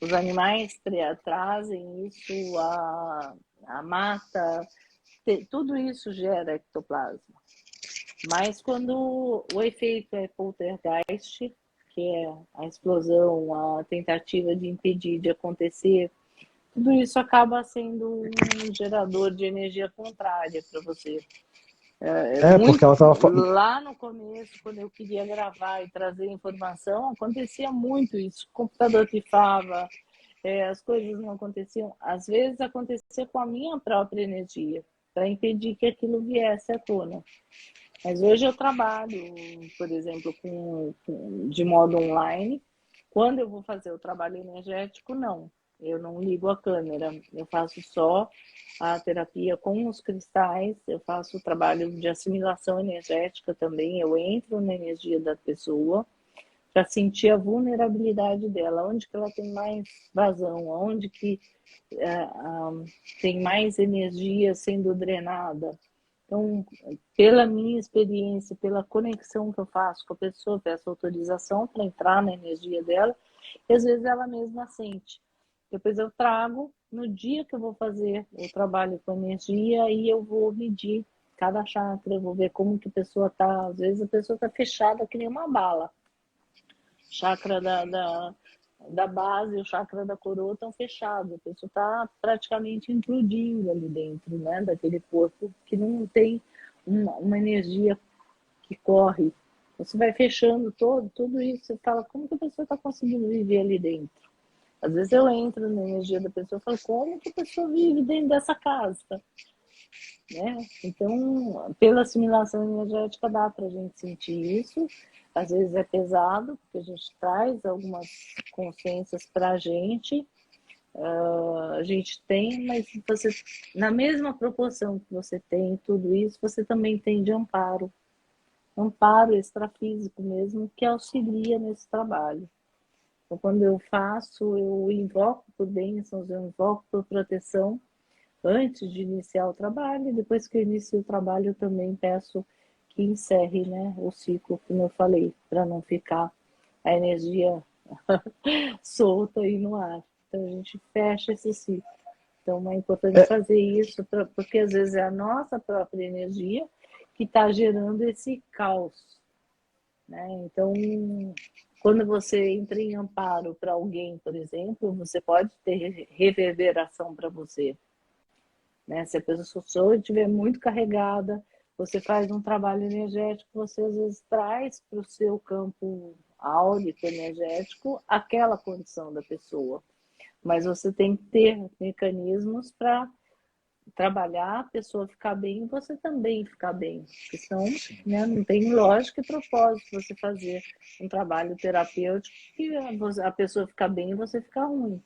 os animais trazem isso, a mata, tudo isso gera ectoplasma. Mas quando o efeito é poltergeist, que é a explosão, a tentativa de impedir de acontecer, tudo isso acaba sendo um gerador de energia contrária para você. Porque Muito, ela tava. lá no começo, quando eu queria gravar e trazer informação, acontecia muito isso. O computador pifava, as coisas não aconteciam. Às vezes acontecia com a minha própria energia, para impedir que aquilo viesse à tona. Mas hoje eu trabalho, por exemplo, de modo online. Quando eu vou fazer o trabalho energético, não. Eu não ligo a câmera. Eu faço só a terapia com os cristais. Eu faço o trabalho de assimilação energética também. Eu entro na energia da pessoa para sentir a vulnerabilidade dela, onde que ela tem mais vazão, onde que tem mais energia sendo drenada. Então, pela minha experiência, pela conexão que eu faço com a pessoa, peço autorização para entrar na energia dela, e às vezes ela mesma sente. Depois eu trago, no dia que eu vou fazer o trabalho com energia, e eu vou medir cada chakra, eu vou ver como que a pessoa está. Às vezes a pessoa está fechada que nem uma bala. Chakra da base e o chakra da coroa estão fechados. A pessoa está praticamente implodindo ali dentro, né? Daquele corpo que não tem uma energia que corre. Você vai fechando tudo isso, você fala, como que a pessoa está conseguindo viver ali dentro? Às vezes eu entro na energia da pessoa e falo, como que a pessoa vive dentro dessa casa? Né? Então, pela assimilação energética dá para a gente sentir isso. Às vezes é pesado, porque a gente traz algumas consciências para a gente, a gente tem, mas você, na mesma proporção que você tem tudo isso, você também tem de amparo. Amparo extrafísico mesmo, que auxilia nesse trabalho. Então, quando eu faço, eu invoco por bênçãos, eu invoco por proteção antes de iniciar o trabalho, e depois que eu inicio o trabalho, eu também peço que encerre, né, o ciclo, como eu falei, para não ficar a energia solta aí no ar. Então, a gente fecha esse ciclo. Então, é importante É, fazer isso, porque às vezes é a nossa própria energia que está gerando esse caos, né? Então, quando você entra em amparo para alguém, por exemplo, você pode ter reverberação para você, né? Se a pessoa estiver muito carregada, você faz um trabalho energético, você às vezes traz para o seu campo áurico, energético, aquela condição da pessoa. Mas você tem que ter mecanismos para trabalhar, a pessoa ficar bem e você também ficar bem. Porque senão, né, não tem lógica e propósito você fazer um trabalho terapêutico que a pessoa ficar bem e você ficar ruim,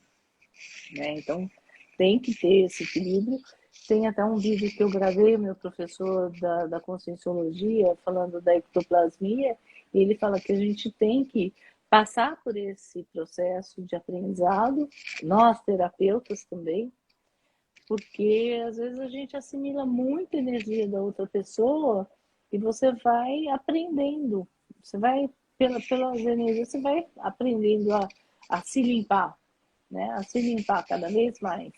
né? Então, tem que ter esse equilíbrio. Tem até um vídeo que eu gravei, meu professor da Conscienciologia, falando da ectoplasmia, e ele fala que a gente tem que passar por esse processo de aprendizado, nós terapeutas também, porque às vezes a gente assimila muita energia da outra pessoa e você vai aprendendo, você vai, pelas energias, você vai aprendendo a se limpar, né? A se limpar cada vez mais.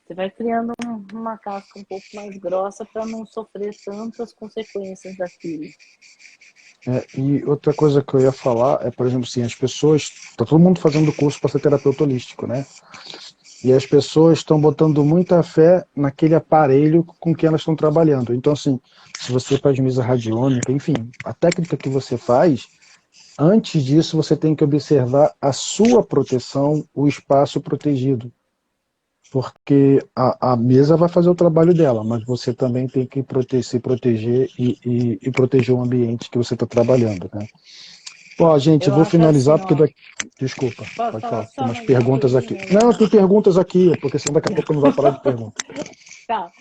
Você vai criando uma casca um pouco mais grossa para não sofrer tantas consequências daquilo. e outra coisa que eu ia falar é, por exemplo, assim, as pessoas, tá todo mundo fazendo curso para ser terapeuta holístico, né? E as pessoas estão botando muita fé naquele aparelho com que elas estão trabalhando. Então, assim, se você faz mesa radiônica, enfim, a técnica que você faz, antes disso você tem que observar a sua proteção, o espaço protegido. Porque a mesa vai fazer o trabalho dela, mas você também tem que se proteger e proteger o ambiente que você está trabalhando, né? Bom, gente, Eu vou acho finalizar assim, porque ó. daqui... Desculpa, Posso pode falar falar. Tem só umas mais uma perguntas aqui. coisinha, Não, tem Leonardo? perguntas aqui, porque senão daqui a pouco não vai parar de pergunta. Tá.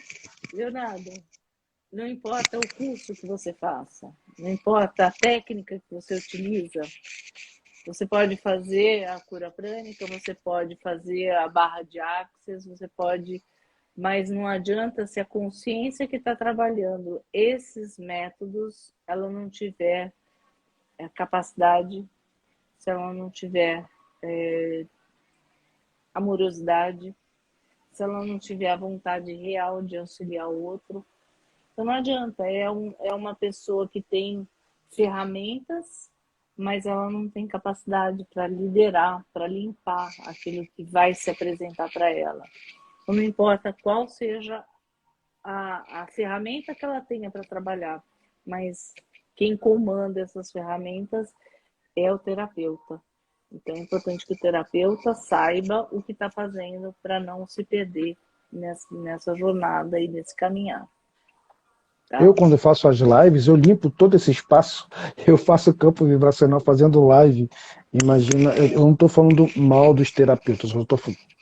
Leonardo, não importa o curso que você faça, não importa a técnica que você utiliza, você pode fazer a cura prânica, você pode fazer a barra de axis, você pode, mas não adianta se a consciência que está trabalhando esses métodos, ela não tiver capacidade, se ela não tiver amorosidade, se ela não tiver a vontade real de auxiliar o outro. Então não adianta, é uma pessoa que tem ferramentas, mas ela não tem capacidade para liderar, para limpar aquilo que vai se apresentar para ela. Então, não importa qual seja a ferramenta que ela tenha para trabalhar, mas quem comanda essas ferramentas é o terapeuta. Então é importante que o terapeuta saiba o que está fazendo para não se perder nessa jornada e nesse caminhar. Eu, Tá? quando faço as lives, eu limpo todo esse espaço, eu faço campo vibracional fazendo live. Imagina, eu não estou falando mal dos terapeutas,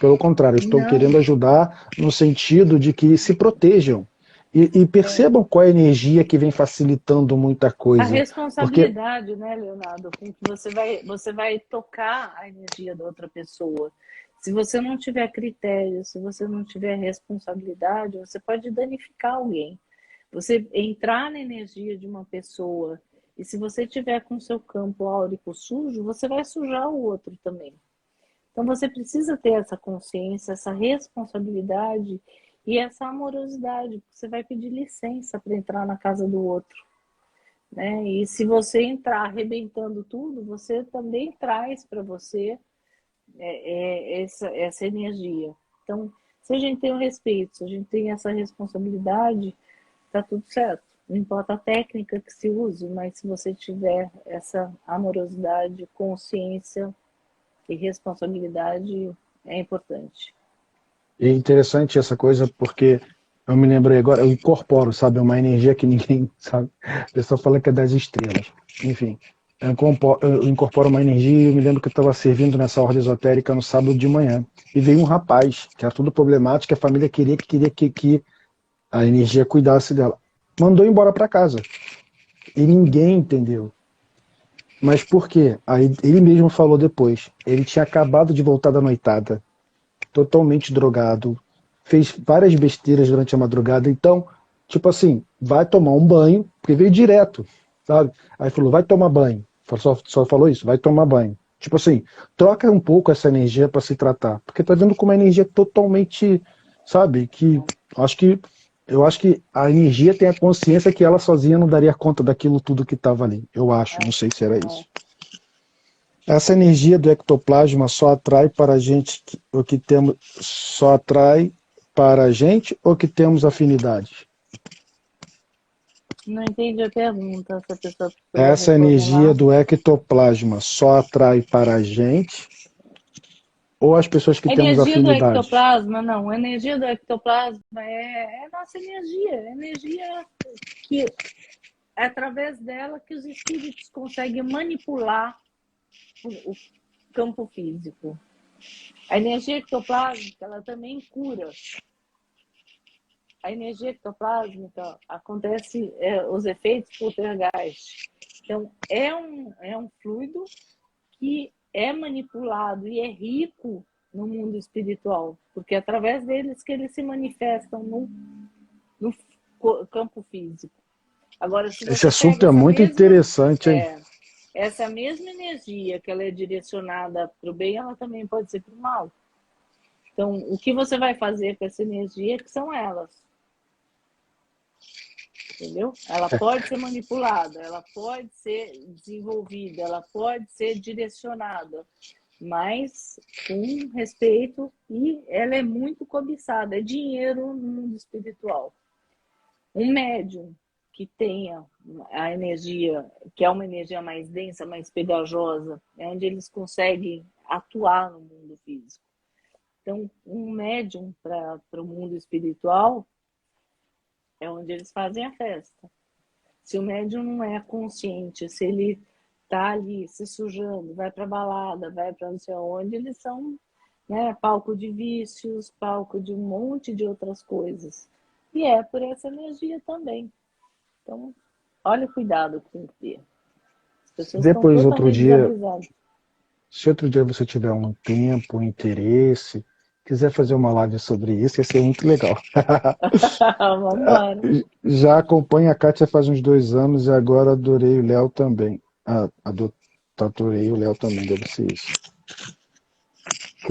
pelo contrário, eu estou Não, querendo ajudar no sentido de que se protejam e é, percebam qual é a energia que vem facilitando muita a coisa. Porque responsabilidade, né, Leonardo, com que você vai tocar a energia da outra pessoa. Se você não tiver critério, se você não tiver responsabilidade, você pode danificar alguém. Você entrar na energia de uma pessoa e se você tiver com seu campo áurico sujo, você vai sujar o outro também. Então você precisa ter essa consciência, essa responsabilidade e essa amorosidade, porque você vai pedir licença para entrar na casa do outro, né? E se você entrar arrebentando tudo, você também traz para você essa energia. Então, se a gente tem o respeito, se a gente tem essa responsabilidade, tá tudo certo. Não importa a técnica que se use, mas se você tiver essa amorosidade, consciência e responsabilidade, é importante. é interessante essa coisa, porque eu me lembrei agora, eu incorporo, sabe, uma energia que ninguém sabe. O pessoal fala que é das estrelas. Enfim. eu incorporo uma energia e eu me lembro que eu estava servindo nessa ordem esotérica no sábado de manhã. E veio um rapaz, que era tudo problemático, a família queria que a energia cuidasse dela. Mandou embora para casa. E ninguém entendeu. Mas por quê? Aí ele mesmo falou depois. Ele tinha acabado de voltar da noitada, totalmente drogado, fez várias besteiras durante a madrugada. Então, tipo assim, vai tomar um banho, porque veio direto, sabe? Aí falou, vai tomar banho. Só falou isso, vai tomar banho. Tipo assim, troca um pouco essa energia para se tratar, porque tá vendo com uma energia totalmente, sabe? Que acho que eu acho que a energia tem a consciência que ela sozinha não daria conta daquilo tudo que estava ali. Eu acho, não sei se era isso. Essa energia do ectoplasma só atrai para a gente o que temos, só atrai para a gente ou que temos afinidade? Não entendi a pergunta, se a pessoa precisou Essa energia reformular. do ectoplasma só atrai para a gente ou as pessoas que A temos energia do afinidade? ectoplasma, não. A energia do ectoplasma é nossa energia. É energia que é através dela que os espíritos conseguem manipular o campo físico. A energia ectoplásmica, ela também cura. A energia ectoplásmica acontece os efeitos poltergeist. Então, é um fluido que é manipulado e é rico no mundo espiritual, porque é através deles que eles se manifestam no campo físico. Agora, se Esse você assunto pega é muito interessante, hein? essa mesma energia que ela é direcionada para o bem, ela também pode ser para o mal. Então, o que você vai fazer com essa energia que são elas? Entendeu? Ela pode ser manipulada, ela pode ser desenvolvida, ela pode ser direcionada, mas com respeito, e ela é muito cobiçada, é dinheiro no mundo espiritual. Um médium que tenha a energia, que é uma energia mais densa, mais pegajosa, é onde eles conseguem atuar no mundo físico. Então, um médium para o mundo espiritual é onde eles fazem a festa. Se o médium não é consciente, se ele tá ali se sujando, vai para balada, vai para não sei onde, eles são, né, palco de vícios, palco de um monte de outras coisas. E é por essa energia também. Então, olha o cuidado que tem que ter. As Se pessoas estão depois, outro totalmente dia, desavisadas. se outro dia você tiver um tempo, um interesse, quiser fazer uma live sobre isso, ia ser muito legal. Vamos embora. Já acompanho a Kátia faz uns 2 anos e agora adorei o Léo também. Adorei o Léo também, deve ser isso.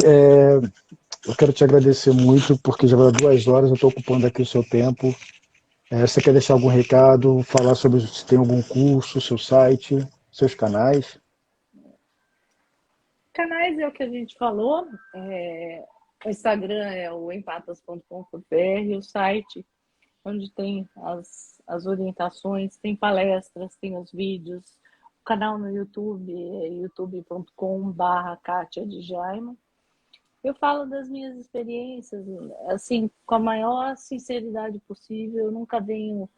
Eu quero te agradecer muito, porque já vai 2 horas, eu estou ocupando aqui o seu tempo. Você quer deixar algum recado, falar sobre se tem algum curso, seu site, seus canais? Canais é o que a gente falou. O Instagram é o empatas.com.br, o site onde tem as orientações, tem palestras, tem os vídeos. O canal no YouTube é youtube.com/barra Kátia de Jaime. Eu falo das minhas experiências, assim, com a maior sinceridade possível. Eu nunca venho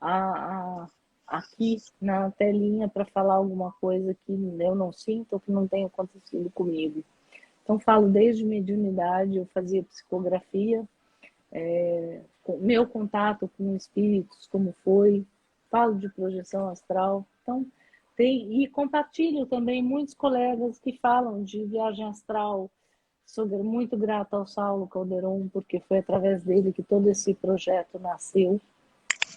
a, a, aqui na telinha para falar alguma coisa que eu não sinto ou que não tenha acontecido comigo. Então, falo desde mediunidade, eu fazia psicografia, meu contato com espíritos, como foi, falo de projeção astral. Então, e compartilho também muitos colegas que falam de viagem astral. Sou muito grata ao Saulo Calderon, porque foi através dele que todo esse projeto nasceu.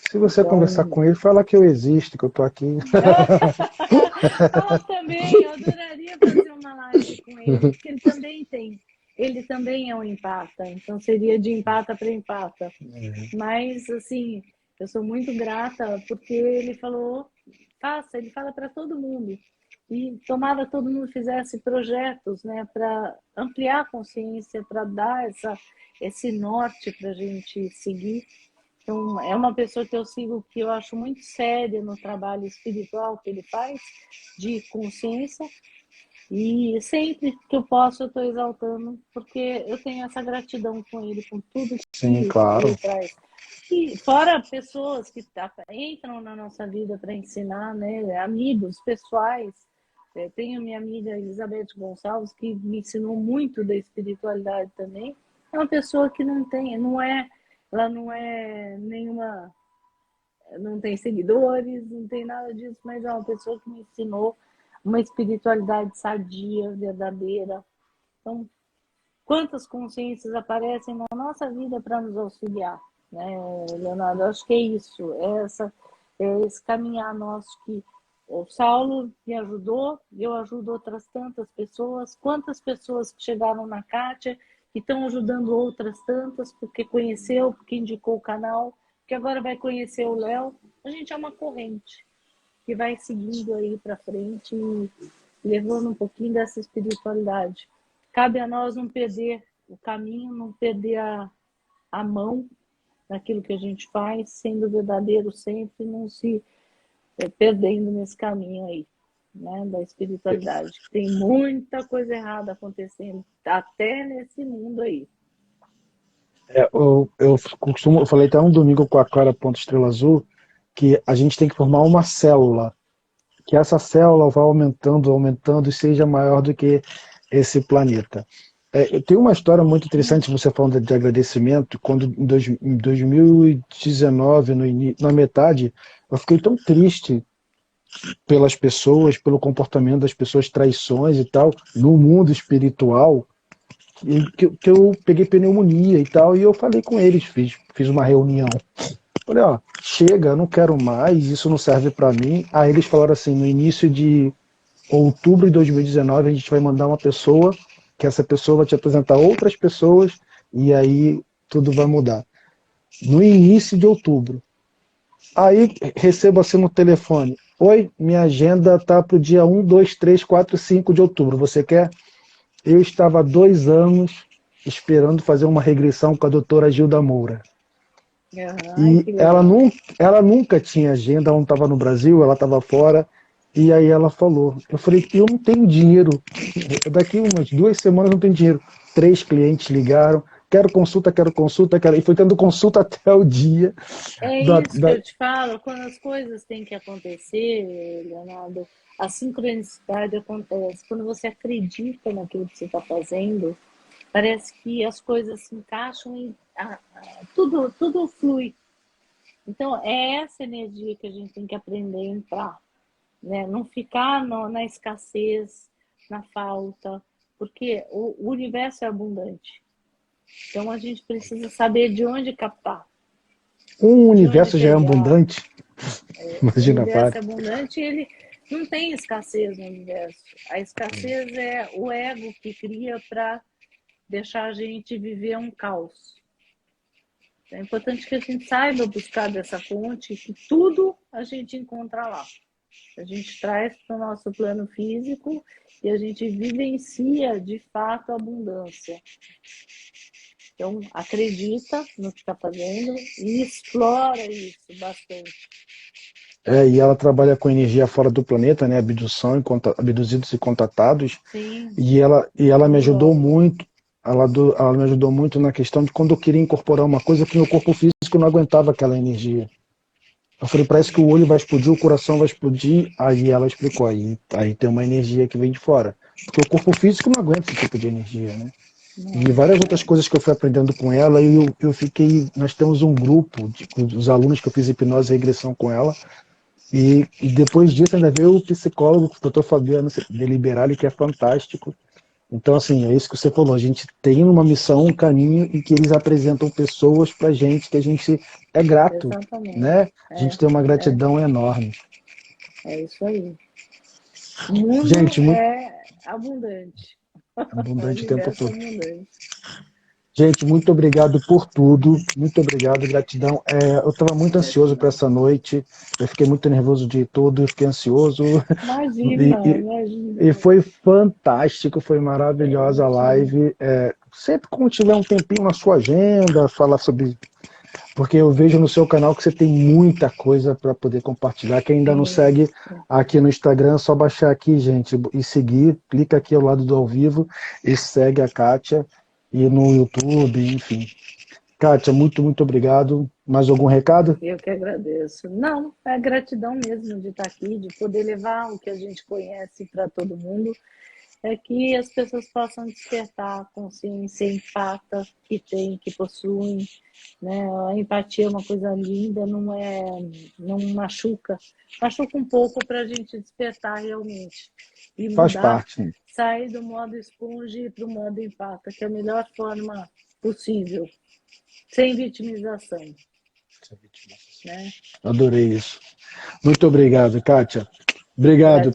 Se você conversar Então, com ele, fala que eu existo, que eu estou aqui. fala também, eu adoraria fazer uma live com ele, porque ele também é um empata, então seria de empata para empata. Mas, assim, eu sou muito grata porque ele falou, faça, ele fala para todo mundo. E tomara todo mundo fizesse projetos, né, para ampliar a consciência, para dar esse norte para a gente seguir. Então, é uma pessoa que eu sigo que eu acho muito séria no trabalho espiritual que ele faz, de consciência, e sempre que eu posso eu estou exaltando, porque eu tenho essa gratidão com ele, com tudo Sim, que claro. ele traz. E fora pessoas que entram na nossa vida para ensinar, né? Amigos pessoais. Tenho minha amiga Elizabeth Gonçalves, que me ensinou muito da espiritualidade também. É uma pessoa que ela não é nenhuma, não tem seguidores, não tem nada disso, mas é uma pessoa que me ensinou uma espiritualidade sadia, verdadeira. Então, quantas consciências aparecem na nossa vida para nos auxiliar, né, Leonardo? Acho que é isso, é esse caminhar nosso que o Saulo me ajudou, eu ajudo outras tantas pessoas. Quantas pessoas que chegaram na Kátia que estão ajudando outras tantas, porque conheceu, porque indicou o canal, que agora vai conhecer o Léo. A gente é uma corrente que vai seguindo aí para frente e levando um pouquinho dessa espiritualidade. Cabe a nós não perder o caminho, não perder a mão naquilo que a gente faz, sendo verdadeiro sempre, não se perdendo nesse caminho aí, né, da espiritualidade. Tem muita coisa errada acontecendo, até nesse mundo aí. Eu falei até um domingo com a Clara Ponto Estrela Azul, que a gente tem que formar uma célula, que essa célula vá aumentando, aumentando e seja maior do que esse planeta. Eu tenho uma história muito interessante, você falando de agradecimento, quando em 2019, na metade, eu fiquei tão triste pelas pessoas, pelo comportamento das pessoas, traições e tal, no mundo espiritual, que eu peguei pneumonia e tal, e eu falei com eles, fiz uma reunião. Falei, ó, chega, eu não quero mais, isso não serve para mim. Aí eles falaram assim, no início de outubro de 2019, a gente vai mandar uma pessoa, que essa pessoa vai te apresentar outras pessoas, e aí tudo vai mudar. No início de outubro. Aí recebo assim no telefone, oi, minha agenda tá pro dia 1, 2, 3, 4, 5 de outubro, você quer? Eu estava há 2 anos esperando fazer uma regressão com a doutora Gilda Moura. Ai, E que legal. ela nunca tinha agenda, ela não estava no Brasil, ela estava fora. E aí ela falou, eu falei, eu não tenho dinheiro, daqui umas 2 semanas não tenho dinheiro. 3 clientes ligaram, quero consulta, quero... E foi tendo consulta até o dia. É isso que eu te falo, quando as coisas têm que acontecer, Leonardo, a sincronicidade acontece. Quando você acredita naquilo que você está fazendo, parece que as coisas se encaixam e tudo flui. Então, é essa energia que a gente tem que aprender a entrar, né? Não ficar na escassez, na falta, porque o universo é abundante. Então, a gente precisa saber de onde captar. Um universo já é abundante. Imagina, o universo é abundante e ele não tem escassez no universo. A escassez é o ego que cria para deixar a gente viver um caos. É importante que a gente saiba buscar dessa fonte, que tudo a gente encontra lá. A gente traz para o nosso plano físico e a gente vivencia de fato a abundância. Então, acredita no que está fazendo e explora isso bastante. E ela trabalha com energia fora do planeta, né? Abdução, abduzidos e contatados. Sim. E ela me ajudou muito. Ela me ajudou muito na questão de quando eu queria incorporar uma coisa que meu corpo físico não aguentava aquela energia. Eu falei, parece que o olho vai explodir, o coração vai explodir. Aí ela explicou, aí tem uma energia que vem de fora. Porque o corpo físico não aguenta esse tipo de energia, né? E várias outras coisas que eu fui aprendendo com ela, e eu fiquei... Nós temos um grupo, os alunos que eu fiz hipnose e regressão com ela, e depois disso ainda veio o psicólogo, o Dr. Fabiano Deliberali, que é fantástico. Então, assim, é isso que você falou, a gente tem uma missão, um caminho, e que eles apresentam pessoas pra gente, que a gente é grato, exatamente, né? A gente tem uma gratidão enorme. É isso aí. O mundo gente, é abundante. Abundante o tempo todo. Abundante. Gente, muito obrigado por tudo, muito obrigado, gratidão. Eu estava muito ansioso para essa noite, eu fiquei muito nervoso o dia todo, eu fiquei ansioso. Imagina. E foi fantástico, foi maravilhosa a live. Sempre quando tiver um tempinho na sua agenda, falar sobre... Porque eu vejo no seu canal que você tem muita coisa para poder compartilhar. Quem ainda não segue aqui no Instagram, é só baixar aqui, gente, e seguir. Clica aqui ao lado do ao vivo e segue a Kátia. E no YouTube, enfim. Kátia, muito, muito obrigado. Mais algum recado? Eu que agradeço. Não, é gratidão mesmo de estar aqui, de poder levar o que a gente conhece para todo mundo, é que as pessoas possam despertar a consciência empata que tem, que possuem, né? A empatia é uma coisa linda, não machuca, machuca um pouco para a gente despertar realmente e Faz mudar, parte, né? sair do modo esponja e ir para o modo empata, que é a melhor forma possível, sem vitimização, né? Adorei isso. Muito obrigado, Kátia. Obrigado.